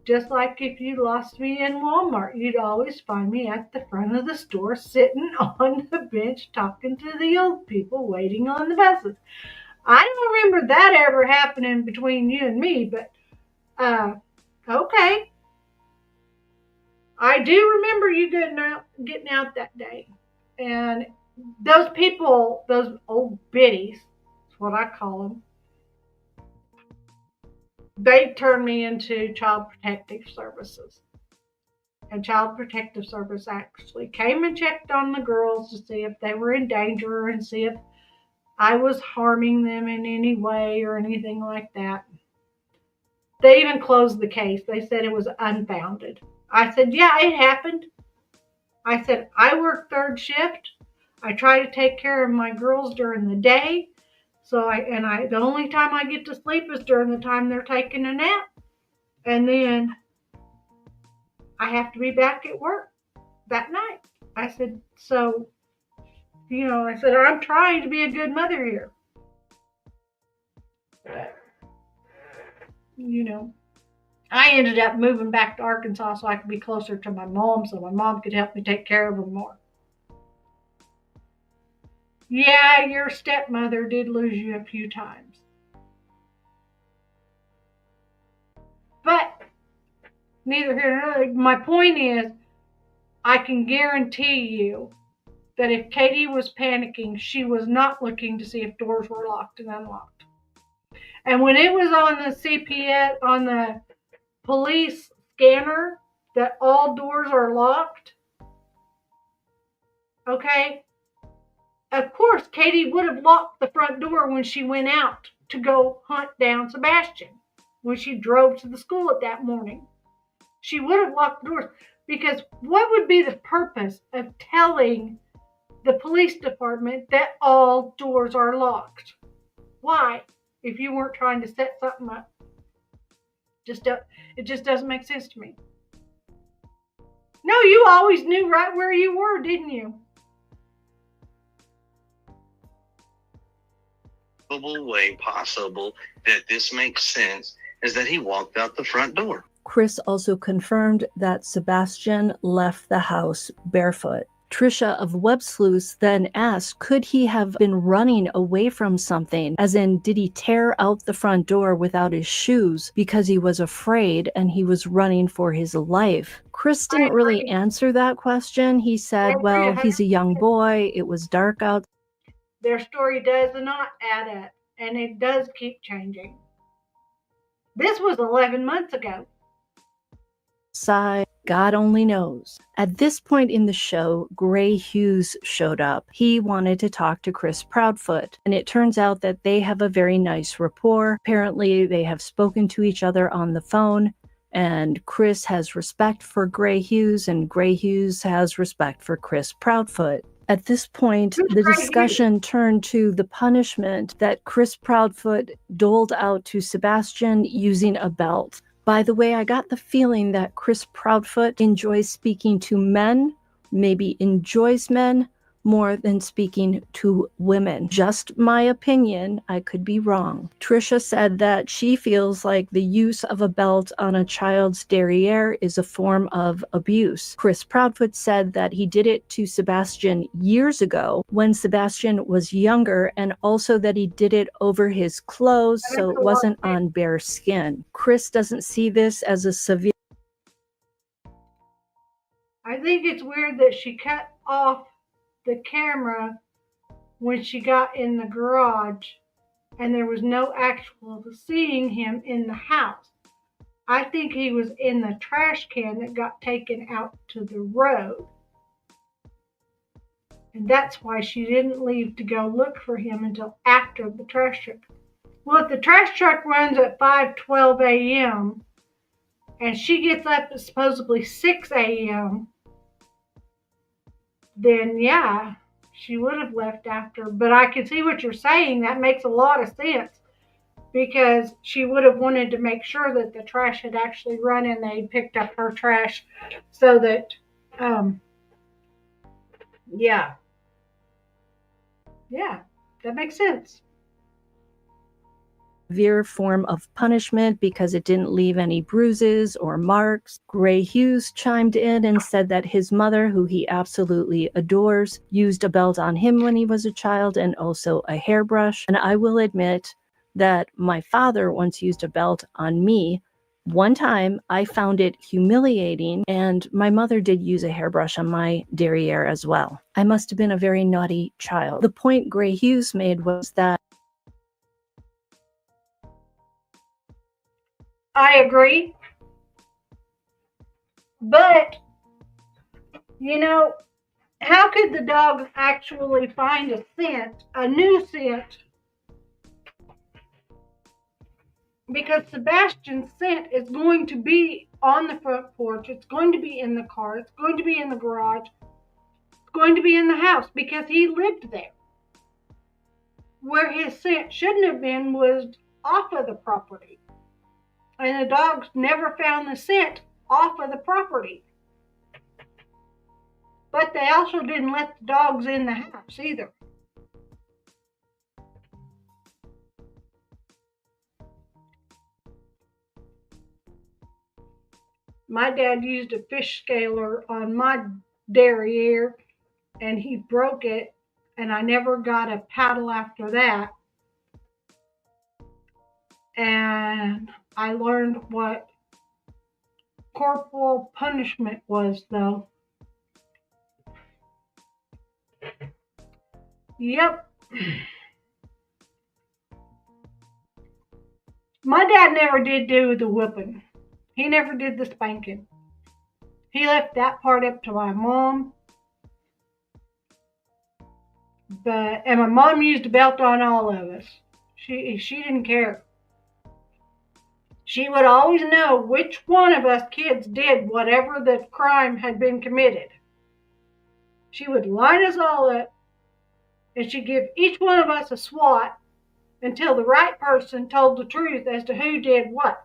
Just like if you lost me in Walmart, you'd always find me at the front of the store sitting on the bench talking to the old people waiting on the buses. I don't remember that ever happening between you and me, but okay. I do remember you getting out that day. And those people, those old biddies, that's what I call them, they turned me into Child Protective Services. And Child Protective Service actually came and checked on the girls to see if they were in danger and see if I was harming them in any way or anything like that. They even closed the case. They said it was unfounded. I said, yeah, it happened. I said, I work third shift. I try to take care of my girls during the day. The only time I get to sleep is during the time they're taking a nap. And then I have to be back at work that night. I said, I'm trying to be a good mother here. I ended up moving back to Arkansas so I could be closer to my mom so my mom could help me take care of them more. Yeah, your stepmother did lose you a few times. But neither here nor there. My point is, I can guarantee you that if Katie was panicking, she was not looking to see if doors were locked and unlocked. And when it was on the CPS, on the police scanner, that all doors are locked, okay, of course, Katie would have locked the front door when she went out to go hunt down Sebastian. When she drove to the school that morning, she would have locked the doors. Because what would be the purpose of telling the police department that all doors are locked? Why? If you weren't trying to set something up. It just doesn't make sense to me. No, you always knew right where you were, didn't you? Way possible that this makes sense is that he walked out the front door. Chris also confirmed that Sebastian left the house barefoot. Trisha of Web Sleuth then asked, could he have been running away from something? As in, did he tear out the front door without his shoes because he was afraid and he was running for his life? Chris didn't really answer that question. He said, well, he's a young boy. It was dark out. Their story does not add up, and it does keep changing. This was 11 months ago. God only knows. At this point in the show, Gray Hughes showed up. He wanted to talk to Chris Proudfoot, and it turns out that they have a very nice rapport. Apparently, they have spoken to each other on the phone, and Chris has respect for Gray Hughes, and Gray Hughes has respect for Chris Proudfoot. At this point, the discussion turned to the punishment that Chris Proudfoot doled out to Sebastian using a belt. By the way, I got the feeling that Chris Proudfoot enjoys speaking to men, maybe enjoys men, more than speaking to women. Just my opinion, I could be wrong. Trisha said that she feels like the use of a belt on a child's derriere is a form of abuse. Chris Proudfoot said that he did it to Sebastian years ago when Sebastian was younger, and also that he did it over his clothes so it wasn't on bare skin. Chris doesn't see this as a severe. I think it's weird that she cut off the camera when she got in the garage and there was no actual seeing him in the house. I think he was in the trash can that got taken out to the road. And that's why she didn't leave to go look for him until after the trash truck. Well, if the trash truck runs at 5:12 a.m. and she gets up at supposedly 6 a.m., then yeah, she would have left after. But I can see what you're saying. That makes a lot of sense, because she would have wanted to make sure that the trash had actually run and they picked up her trash, so that, yeah, that makes sense. Severe form of punishment because it didn't leave any bruises or marks. Gray Hughes chimed in and said that his mother, who he absolutely adores, used a belt on him when he was a child and also a hairbrush. And I will admit that my father once used a belt on me. One time I found it humiliating, and my mother did use a hairbrush on my derriere as well. I must have been a very naughty child. The point Gray Hughes made was that I agree. But, how could the dog actually find a scent, a new scent? Because Sebastian's scent is going to be on the front porch, it's going to be in the car, it's going to be in the garage, it's going to be in the house, because he lived there. Where his scent shouldn't have been was off of the property. And the dogs never found the scent off of the property. But they also didn't let the dogs in the house either. My dad used a fish scaler on my derriere, and he broke it, and I never got a paddle after that. And I learned what corporal punishment was, though. Yep. My dad never did do the whipping. He never did the spanking. He left that part up to my mom. And my mom used a belt on all of us. She didn't care. She would always know which one of us kids did whatever the crime had been committed. She would line us all up, and she'd give each one of us a swat until the right person told the truth as to who did what.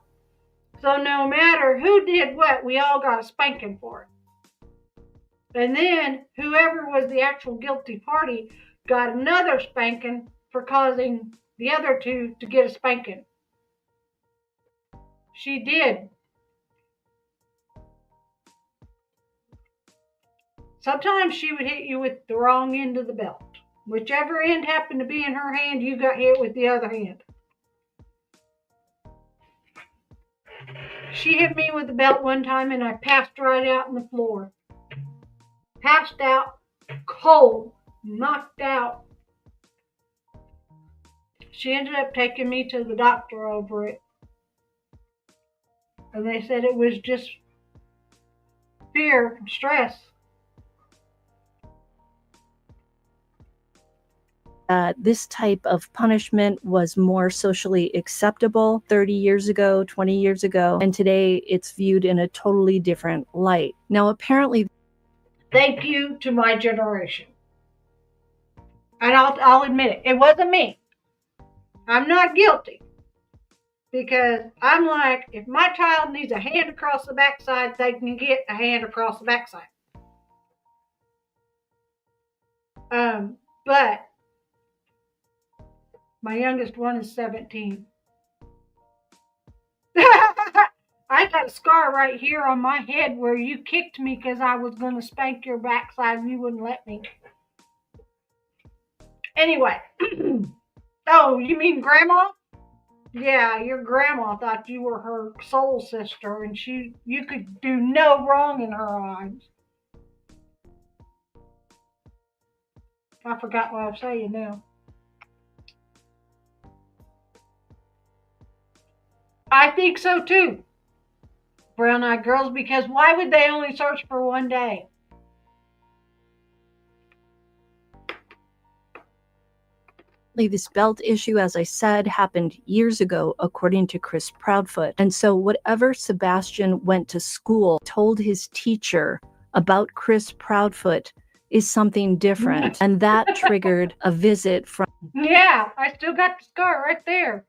So no matter who did what, we all got a spanking for it. And then whoever was the actual guilty party got another spanking for causing the other two to get a spanking. She did. Sometimes she would hit you with the wrong end of the belt. Whichever end happened to be in her hand, you got hit with the other hand. She hit me with the belt one time and I passed right out on the floor. Passed out, cold, knocked out. She ended up taking me to the doctor over it. And they said it was just fear and stress. This type of punishment was more socially acceptable 30 years ago, 20 years ago, and today it's viewed in a totally different light. Now, apparently, Thank you to my generation. And I'll admit it wasn't me. I'm not guilty. Because I'm like, if my child needs a hand across the backside, they can get a hand across the backside. But my youngest one is 17. I got a scar right here on my head where you kicked me because I was going to spank your backside and you wouldn't let me. Anyway. Oh, you mean grandma? Yeah, your grandma thought you were her soul sister and you could do no wrong in her eyes. I forgot what I was saying now. I think so too, brown-eyed girls, because why would they only search for one day? this belt issue, as I said, happened years ago, according to Chris Proudfoot. And so whatever Sebastian went to school, told his teacher about Chris Proudfoot is something different. And that triggered a visit from I still got the scar right there.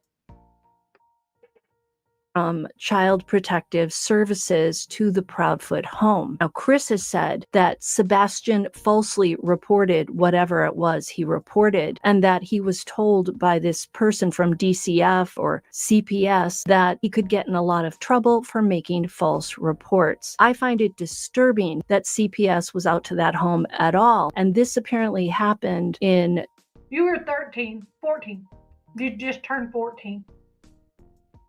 Child Protective Services to the Proudfoot home. Now, Chris has said that Sebastian falsely reported whatever it was he reported, and that he was told by this person from DCF or CPS that he could get in a lot of trouble for making false reports. I find it disturbing that CPS was out to that home at all, and this apparently happened in... You were 14. You just turned 14.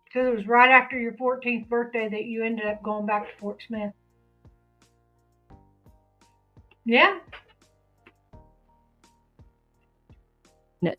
Because it was right after your 14th birthday that you ended up going back to Fort Smith. Yeah.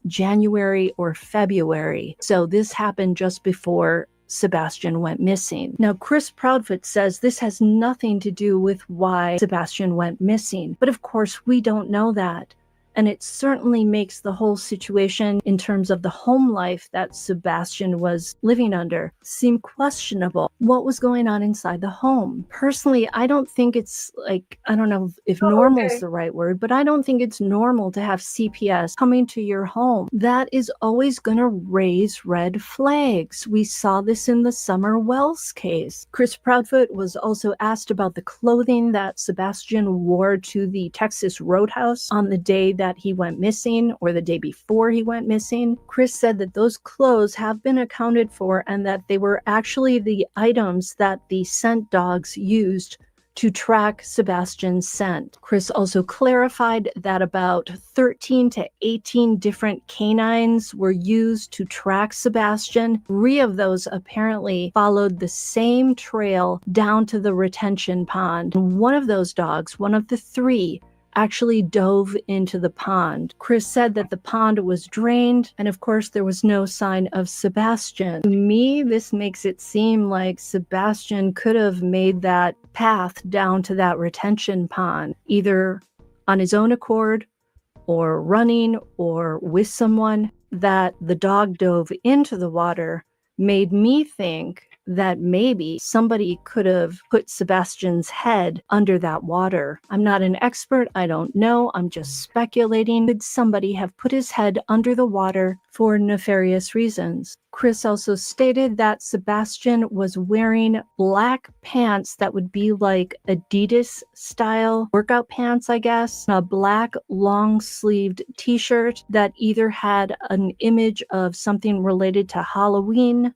January or February. So this happened just before Sebastian went missing. Now, Chris Proudfoot says this has nothing to do with why Sebastian went missing. But of course, we don't know that. And it certainly makes the whole situation in terms of the home life that Sebastian was living under seem questionable. What was going on inside the home? Personally, I don't think it's like, I don't know if normal is the right word, but I don't think it's normal to have CPS coming to your home. That is always going to raise red flags. We saw this in the Summer Wells case. Chris Proudfoot was also asked about the clothing that Sebastian wore to the Texas Roadhouse on the day that he went missing, or the day before he went missing. Chris said that those clothes have been accounted for and that they were actually the items that the scent dogs used to track Sebastian's scent. Chris also clarified that about 13 to 18 different canines were used to track Sebastian. 3 of those apparently followed the same trail down to the retention pond. And one of those dogs, one of the 3, actually dove into the pond. Chris said that the pond was drained, and of course there was no sign of Sebastian. To me, this makes it seem like Sebastian could have made that path down to that retention pond, either on his own accord, or running, or with someone. That the dog dove into the water made me think that maybe somebody could have put Sebastian's head under that water. I'm not an expert. I don't know. I'm just speculating. Could somebody have put his head under the water for nefarious reasons? Chris also stated that Sebastian was wearing black pants that would be like Adidas style workout pants, I guess, a black long-sleeved t-shirt that either had an image of something related to Halloween,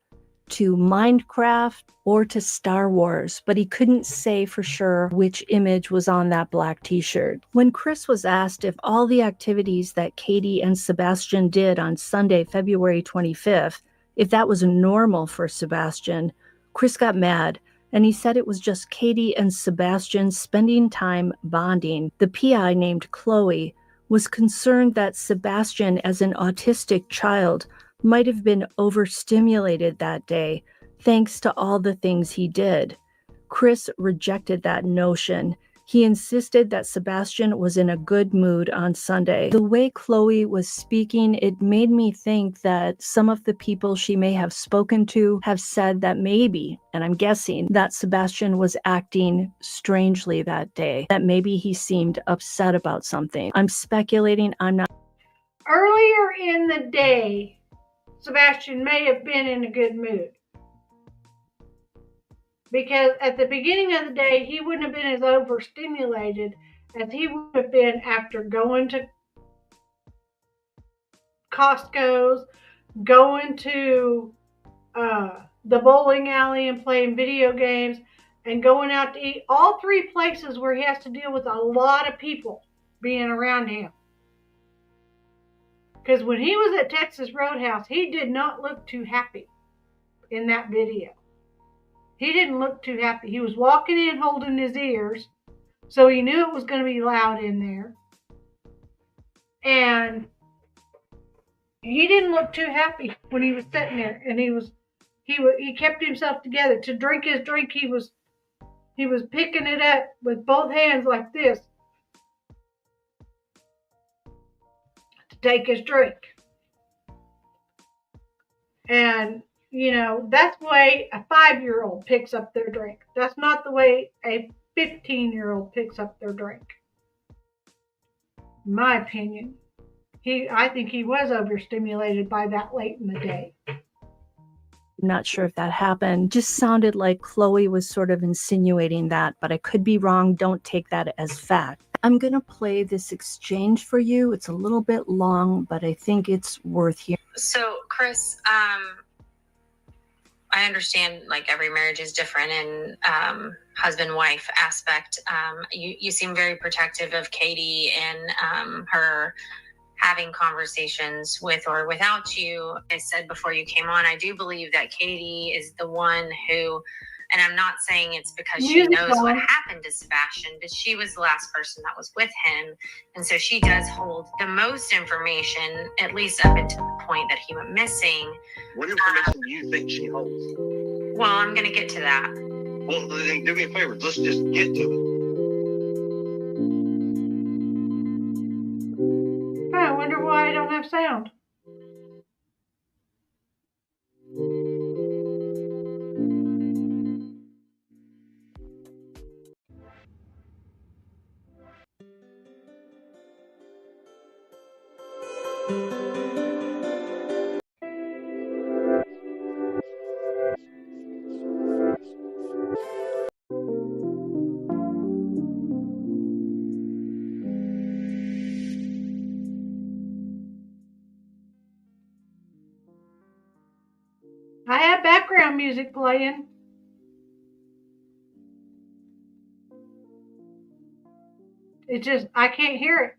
to Minecraft, or to Star Wars, but he couldn't say for sure which image was on that black t-shirt. When Chris was asked if all the activities that Katie and Sebastian did on Sunday, February 25th, if that was normal for Sebastian, Chris got mad, and he said it was just Katie and Sebastian spending time bonding. The PI, named Chloe, was concerned that Sebastian, as an autistic child, might have been overstimulated that day, thanks to all the things he did. Chris rejected that notion. He insisted that Sebastian was in a good mood on Sunday. The way Chloe was speaking, it made me think that some of the people she may have spoken to have said that maybe, and I'm guessing, that Sebastian was acting strangely that day, that maybe he seemed upset about something. I'm speculating, I'm not. Earlier in the day, Sebastian may have been in a good mood. Because at the beginning of the day, he wouldn't have been as overstimulated as he would have been after going to Costco's, going to the bowling alley and playing video games, and going out to eat. All three places where he has to deal with a lot of people being around him. Because when he was at Texas Roadhouse, he did not look too happy in that video. He didn't look too happy. He was walking in holding his ears, so he knew it was going to be loud in there. And he didn't look too happy when he was sitting there. And he kept himself together. To drink his drink, he was picking it up with both hands like this to take his drink. And you know, that's the way a 5-year-old picks up their drink. That's not the way a 15-year-old picks up their drink. In my opinion. I think he was overstimulated by that late in the day. I'm not sure if that happened. Just sounded like Chloe was sort of insinuating that, but I could be wrong. Don't take that as fact. I'm going to play this exchange for you. It's a little bit long, but I think it's worth hearing. So, Chris, I understand like every marriage is different and husband-wife aspect. You seem very protective of Katie and her having conversations with or without you. I said before you came on, I do believe that Katie is the one who, and I'm not saying it's because she knows what happened to Sebastian, but she was the last person that was with him. And so she does hold the most information, at least up until the point that he went missing. What information do you think she holds? Well, I'm going to get to that. Well, then do me a favor. Let's just get to it. I wonder why I don't have sound. I have background music playing. It just, I can't hear it.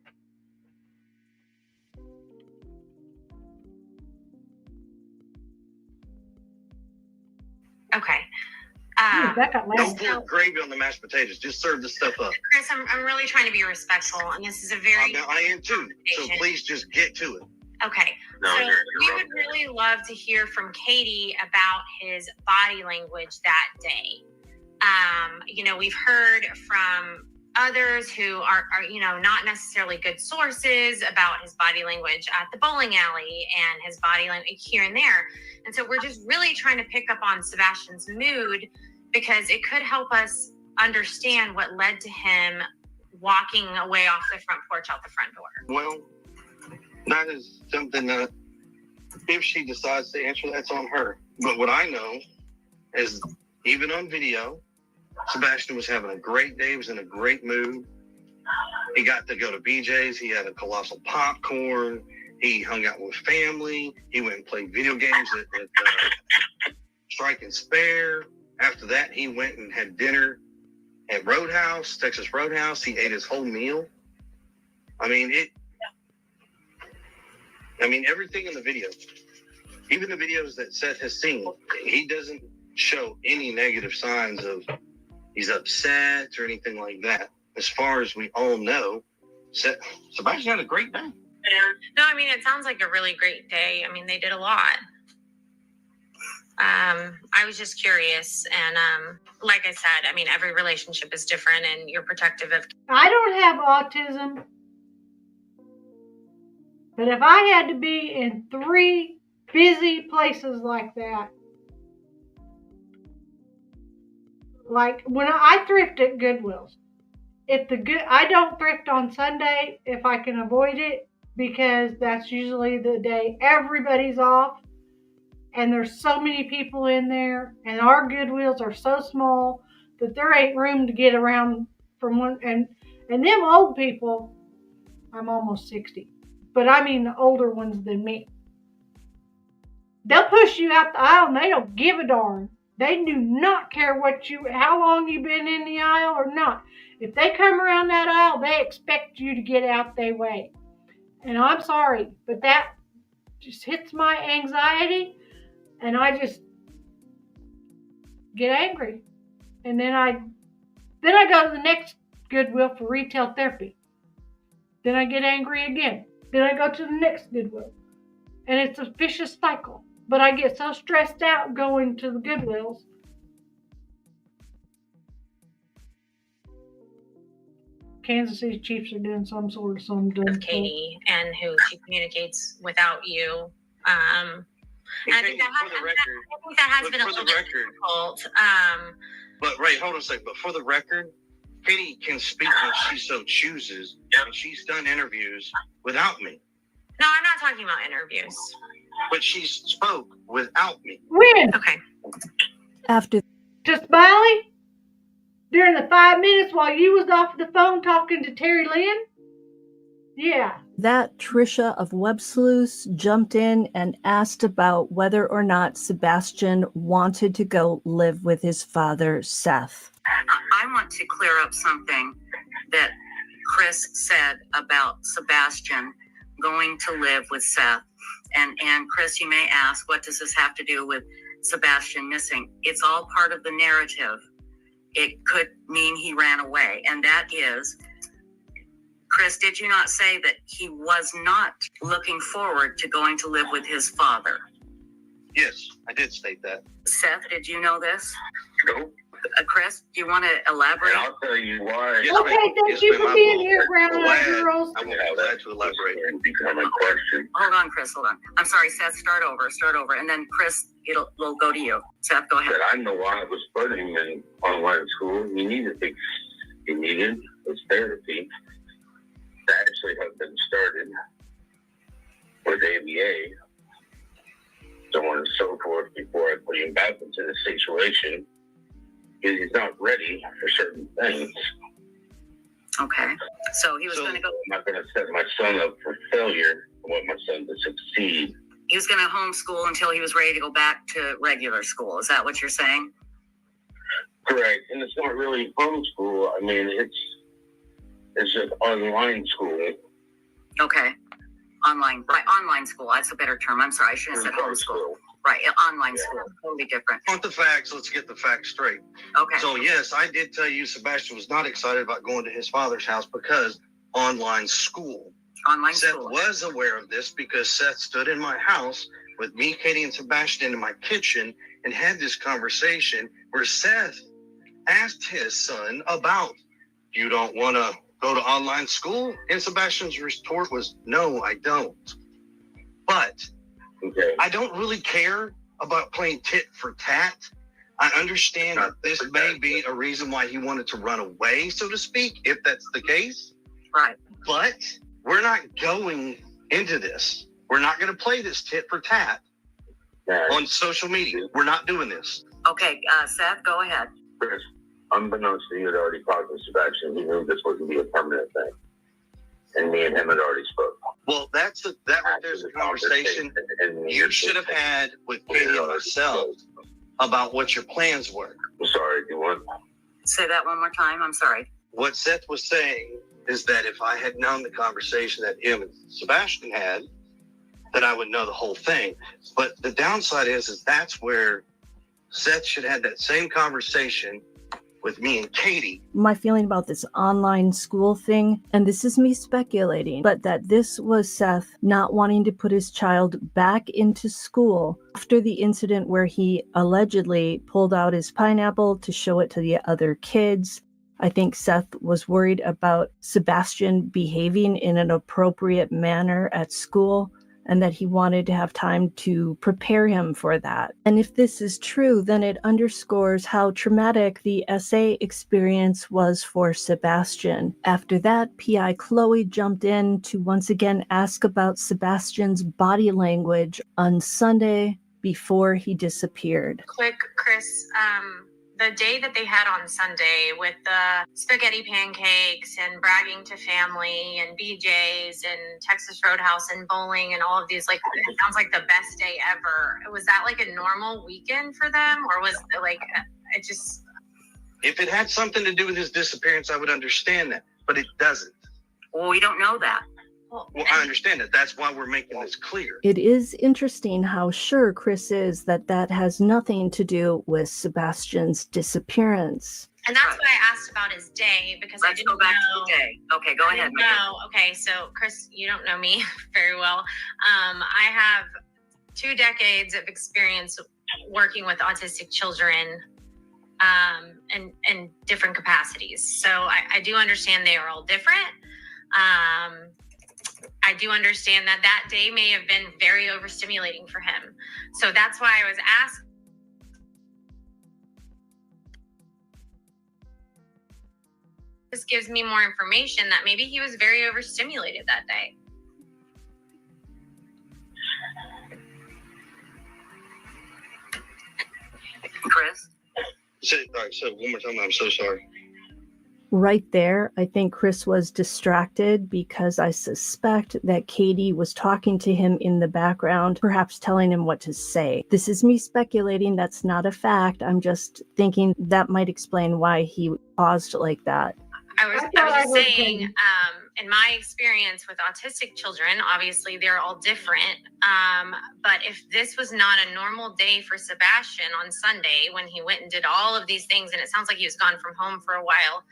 Okay. That got loud. Don't pour gravy on the mashed potatoes. Just serve the stuff up. Chris, I'm really trying to be respectful, and this is a very... I am too. So please just get to it. Okay. No, so you're we wrong. would really love to hear from Katie about his body language that day. We've heard from others who are not necessarily good sources about his body language at the bowling alley and his body language here and there. And so we're just really trying to pick up on Sebastian's mood because it could help us understand what led to him walking away off the front porch out the front door. Well, that is something that if she decides to answer, that's on her. But what I know is even on video, Sebastian was having a great day. He was in a great mood. He got to go to BJ's. He had a colossal popcorn. He hung out with family. He went and played video games at Strike and Spare. After that, he went and had dinner at Roadhouse, Texas Roadhouse. He ate his whole meal. Everything in the video, even the videos that Seth has seen, he doesn't show any negative signs of he's upset or anything like that. As far as we all know, Sebastian had a great day. No, it sounds like a really great day. They did a lot. I was just curious, and like I said, I mean, every relationship is different, and you're protective of. I don't have autism, but if I had to be in 3 busy places like that, like when I thrift at Goodwill's, I don't thrift on Sunday if I can avoid it, because that's usually the day everybody's off, and there's so many people in there, and our Goodwills are so small that there ain't room to get around from one. And them old people, I'm almost 60, but I mean the older ones than me. They'll push you out the aisle and they don't give a darn. They do not care how long you've been in the aisle or not. If they come around that aisle, they expect you to get out their way. And I'm sorry, but that just hits my anxiety, and I just get angry. And then I go to the next Goodwill for retail therapy. Then I get angry again. Then I go to the next Goodwill. And it's a vicious cycle. But I get so stressed out going to the Goodwills. Kansas City Chiefs are doing some sort of something. Of Katie and who she communicates without you. And I think that has been a little bit difficult. But hold on a second. But for the record, Katie can speak when she so chooses, and she's done interviews without me. No, I'm not talking about interviews. But she spoke without me. When? Okay. After To Smiley? During the 5 minutes while you was off the phone talking to Terry Lynn? Yeah. that, Trisha of Web Sleuth jumped in and asked about whether or not Sebastian wanted to go live with his father, Seth. I want to clear up something that Chris said about Sebastian going to live with Seth. And Chris, you may ask, what does this have to do with Sebastian missing? It's all part of the narrative. It could mean he ran away. And that is, Chris, did you not say that he was not looking forward to going to live with his father? Yes, I did state that. Seth, did you know this? No. Chris, do you want to elaborate? And I'll tell you why. Yes, Okay, ma'am. thank Yes, you ma'am. for I being will here, Groundhog glad- Girls. I will be glad to elaborate. Become a question. Hold on, Chris, hold on. I'm sorry, Seth, start over. And then Chris, we'll go to you. Seth, go ahead. That I know why I was putting him in online school. He needed was therapy. That actually had been started with ABA, so on and so forth, before I put him back into the situation. He's not ready for certain things. Okay. So he was going to go. I'm not going to set my son up for failure. I want my son to succeed. He was going to homeschool until he was ready to go back to regular school. Is that what you're saying? Correct. And it's not really homeschool. I mean, it's just online school. Okay. Online. Right. Online school. That's a better term. I'm sorry. I shouldn't have said homeschool. Right. Online school. Totally different. Want the facts? Let's get the facts straight. Okay. So yes, I did tell you Sebastian was not excited about going to his father's house because online school. Online Seth school. was aware of this because Seth stood in my house with me, Katie, and Sebastian in my kitchen and had this conversation where Seth asked his son about, you don't want to go to online school? And Sebastian's retort was, no, I don't. But Okay. I don't really care about playing tit for tat. I understand that this may be a reason why he wanted to run away, so to speak, if that's the case. Right. But we're not going into this. We're not going to play this tit for tat on social media. We're not doing this. Okay. Seth, go ahead. Chris, unbeknownst to you, had already talked to Sebastian. He knew this wouldn't be a permanent thing. And me and him had already spoke. Well, that right there's a conversation you should have had with Katie and myself about what your plans were. I'm sorry, do you want? Say that one more time. I'm sorry. What Seth was saying is that if I had known the conversation that him and Sebastian had, then I would know the whole thing. But the downside is that's where Seth should have had that same conversation with me and Katie. My feeling about this online school thing, and this is me speculating, but that this was Seth not wanting to put his child back into school after the incident where he allegedly pulled out his pineapple to show it to the other kids. I think Seth was worried about Sebastian behaving in an appropriate manner at school, and that he wanted to have time to prepare him for that. And if this is true, then it underscores how traumatic the SA experience was for Sebastian. After that, PI Chloe jumped in to once again ask about Sebastian's body language on Sunday before he disappeared. Quick, Chris, the day that they had on Sunday with the spaghetti pancakes and bragging to family and BJ's and Texas Roadhouse and bowling and all of these, like, it sounds like the best day ever. Was that like a normal weekend for them, or was it like, it just... If it had something to do with his disappearance, I would understand that, but it doesn't. Well, we don't know that. Well, I understand that. That's why we're making this clear. It is interesting how sure Chris is that that has nothing to do with Sebastian's disappearance. And that's why I asked about his day, because I didn't Let's go back know. to the day. Okay, go ahead. No, okay, so Chris, you don't know me very well. I have 2 decades of experience working with autistic children in different capacities. So I do understand they are all different. I do understand that that day may have been very overstimulating for him. So that's why I was asked. This gives me more information that maybe he was very overstimulated that day. Chris? All right, so one more time, I'm so sorry. Right there, I think Chris was distracted because I suspect that Katie was talking to him in the background, perhaps telling him what to say. This is me speculating. That's not a fact. I'm just thinking that might explain why he paused like that. I was just saying, in my experience with autistic children, obviously they're all different. But if this was not a normal day for Sebastian on Sunday when he went and did all of these things, and it sounds like he was gone from home for a while,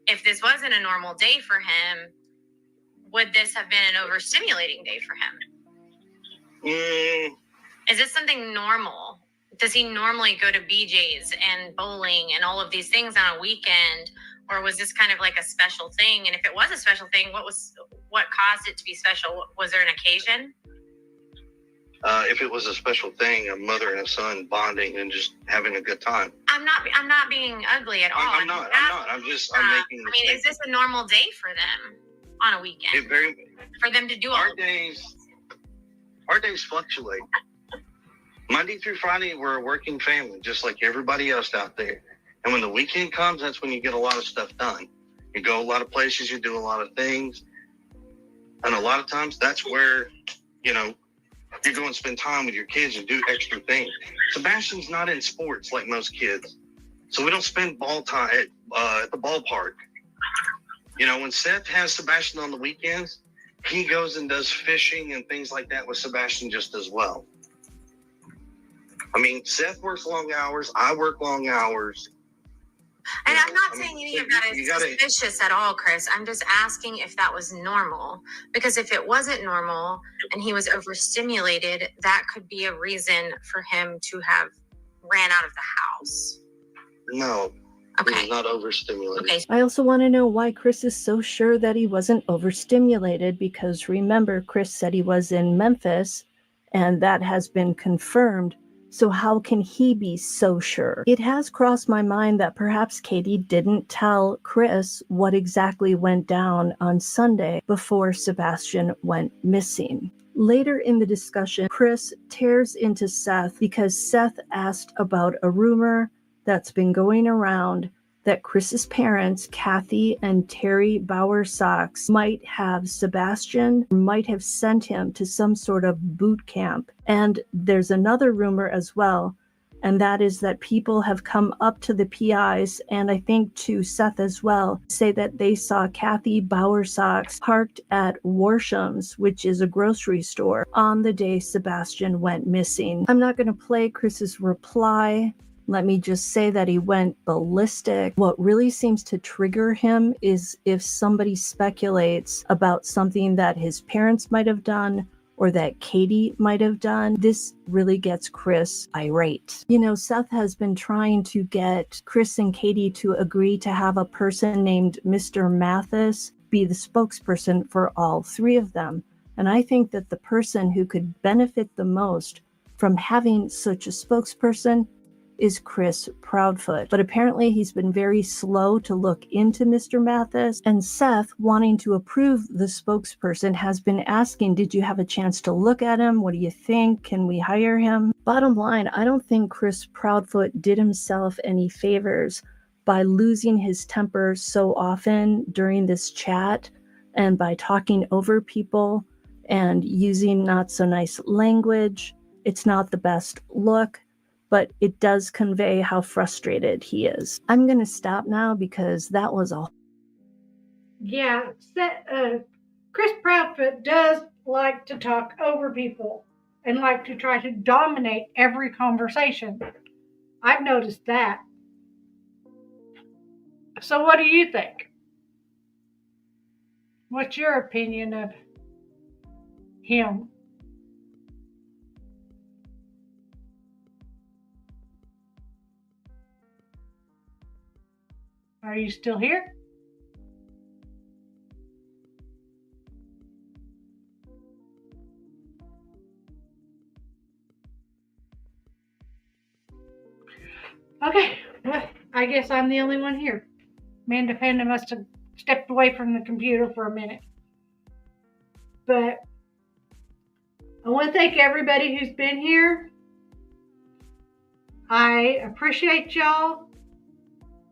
if this wasn't a normal day for him, would this have been an overstimulating day for him? Is this something normal? Does he normally go to BJ's and bowling and all of these things on a weekend? Or was this kind of like a special thing? And if it was a special thing, what caused it to be special? Was there an occasion? If it was a special thing, a mother and a son bonding and just having a good time. I'm not being ugly at all. I'm not. I'm making this. I mean, is this a normal day for them on a weekend? For them to do all our days fluctuate. Monday through Friday, we're a working family, just like everybody else out there. And when the weekend comes, that's when you get a lot of stuff done. You go a lot of places, you do a lot of things. And a lot of times that's where, you go and spend time with your kids and do extra things. Sebastian's not in sports like most kids. So we don't spend ball time at the ballpark. When Seth has Sebastian on the weekends, he goes and does fishing and things like that with Sebastian just as well. I mean, Seth works long hours. I work long hours. And I'm not saying any of that is suspicious at all, Chris. I'm just asking if that was normal. Because if it wasn't normal and he was overstimulated, that could be a reason for him to have ran out of the house. No. Okay. He was not overstimulated. Okay. I also want to know why Chris is so sure that he wasn't overstimulated, because remember, Chris said he was in Memphis, and that has been confirmed. So how can he be so sure? It has crossed my mind that perhaps Katie didn't tell Chris what exactly went down on Sunday before Sebastian went missing. Later in the discussion, Chris tears into Seth because Seth asked about a rumor that's been going around that Chris's parents, Kathy and Terry Bowersox, might have Sebastian, might have sent him to some sort of boot camp. And there's another rumor as well, and that is that people have come up to the PIs, and I think to Seth as well, say that they saw Kathy Bowersox parked at Warsham's, which is a grocery store, on the day Sebastian went missing. I'm not going to play Chris's reply Let me just say that he went ballistic. What really seems to trigger him is if somebody speculates about something that his parents might have done or that Katie might have done. This really gets Chris irate. You know, Seth has been trying to get Chris and Katie to agree to have a person named Mr. Mathis be the spokesperson for all three of them. And I think that the person who could benefit the most from having such a spokesperson is Chris Proudfoot. But apparently he's been very slow to look into Mr. Mathis, and Seth, wanting to approve the spokesperson, has been asking, did you have a chance to look at him? What do you think? Can we hire him? Bottom line, I don't think Chris Proudfoot did himself any favors by losing his temper so often during this chat and by talking over people and using not so nice language. It's not the best look, but it does convey how frustrated he is. I'm going to stop now because that was all. Yeah, Chris Proudfoot does like to talk over people and like to try to dominate every conversation. I've noticed that. So what do you think? What's your opinion of him? Are you still here? Okay, well, I guess I'm the only one here. Amanda Panda must have stepped away from the computer for a minute. But I want to thank everybody who's been here. I appreciate y'all.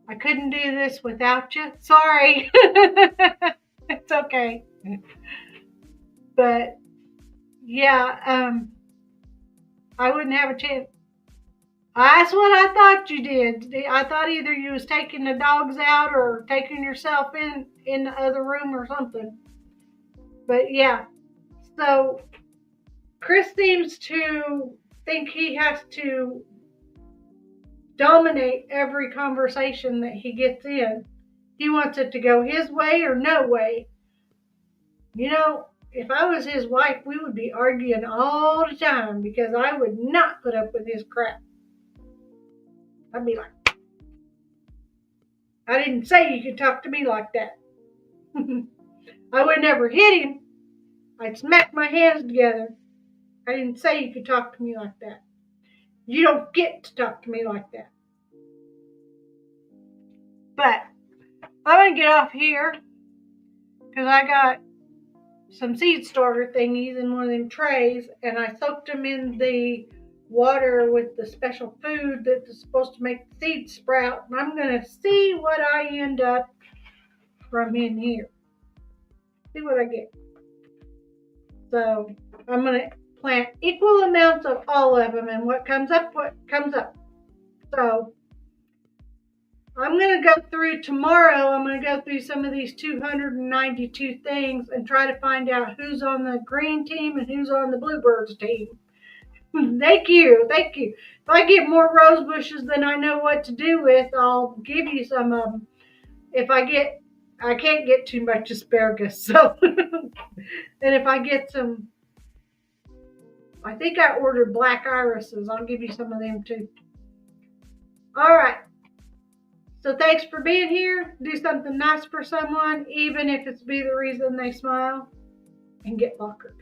I couldn't do this without you. Sorry. It's okay. But yeah, I wouldn't have a chance. That's what I thought you did. I thought either you was taking the dogs out or taking yourself in the other room or something. But yeah, so Chris seems to think he has to dominate every conversation that he gets in. He wants it to go his way or no way. You know, if I was his wife, we would be arguing all the time because I would not put up with his crap. I'd be like, I didn't say you could talk to me like that. I would never hit him. I'd smack my hands together. I didn't say you could talk to me like that. You don't get to talk to me like that. But I'm going to get off here because I got some seed starter thingies in one of them trays, and I soaked them in the water with the special food that's supposed to make the seeds sprout. And I'm going to see what I end up from in here. See what I get. So I'm going to plant equal amounts of all of them, and what comes up, comes up. So I'm going to go through tomorrow. I'm going to go through some of these 292 things and try to find out who's on the green team and who's on the bluebirds team. Thank you. If I get more rose bushes than I know what to do with, I'll give you some of them. I can't get too much asparagus, so. And if I get some, I think I ordered black irises. I'll give you some of them too. All right. So thanks for being here. Do something nice for someone, even if it's be the reason they smile, and get lockered.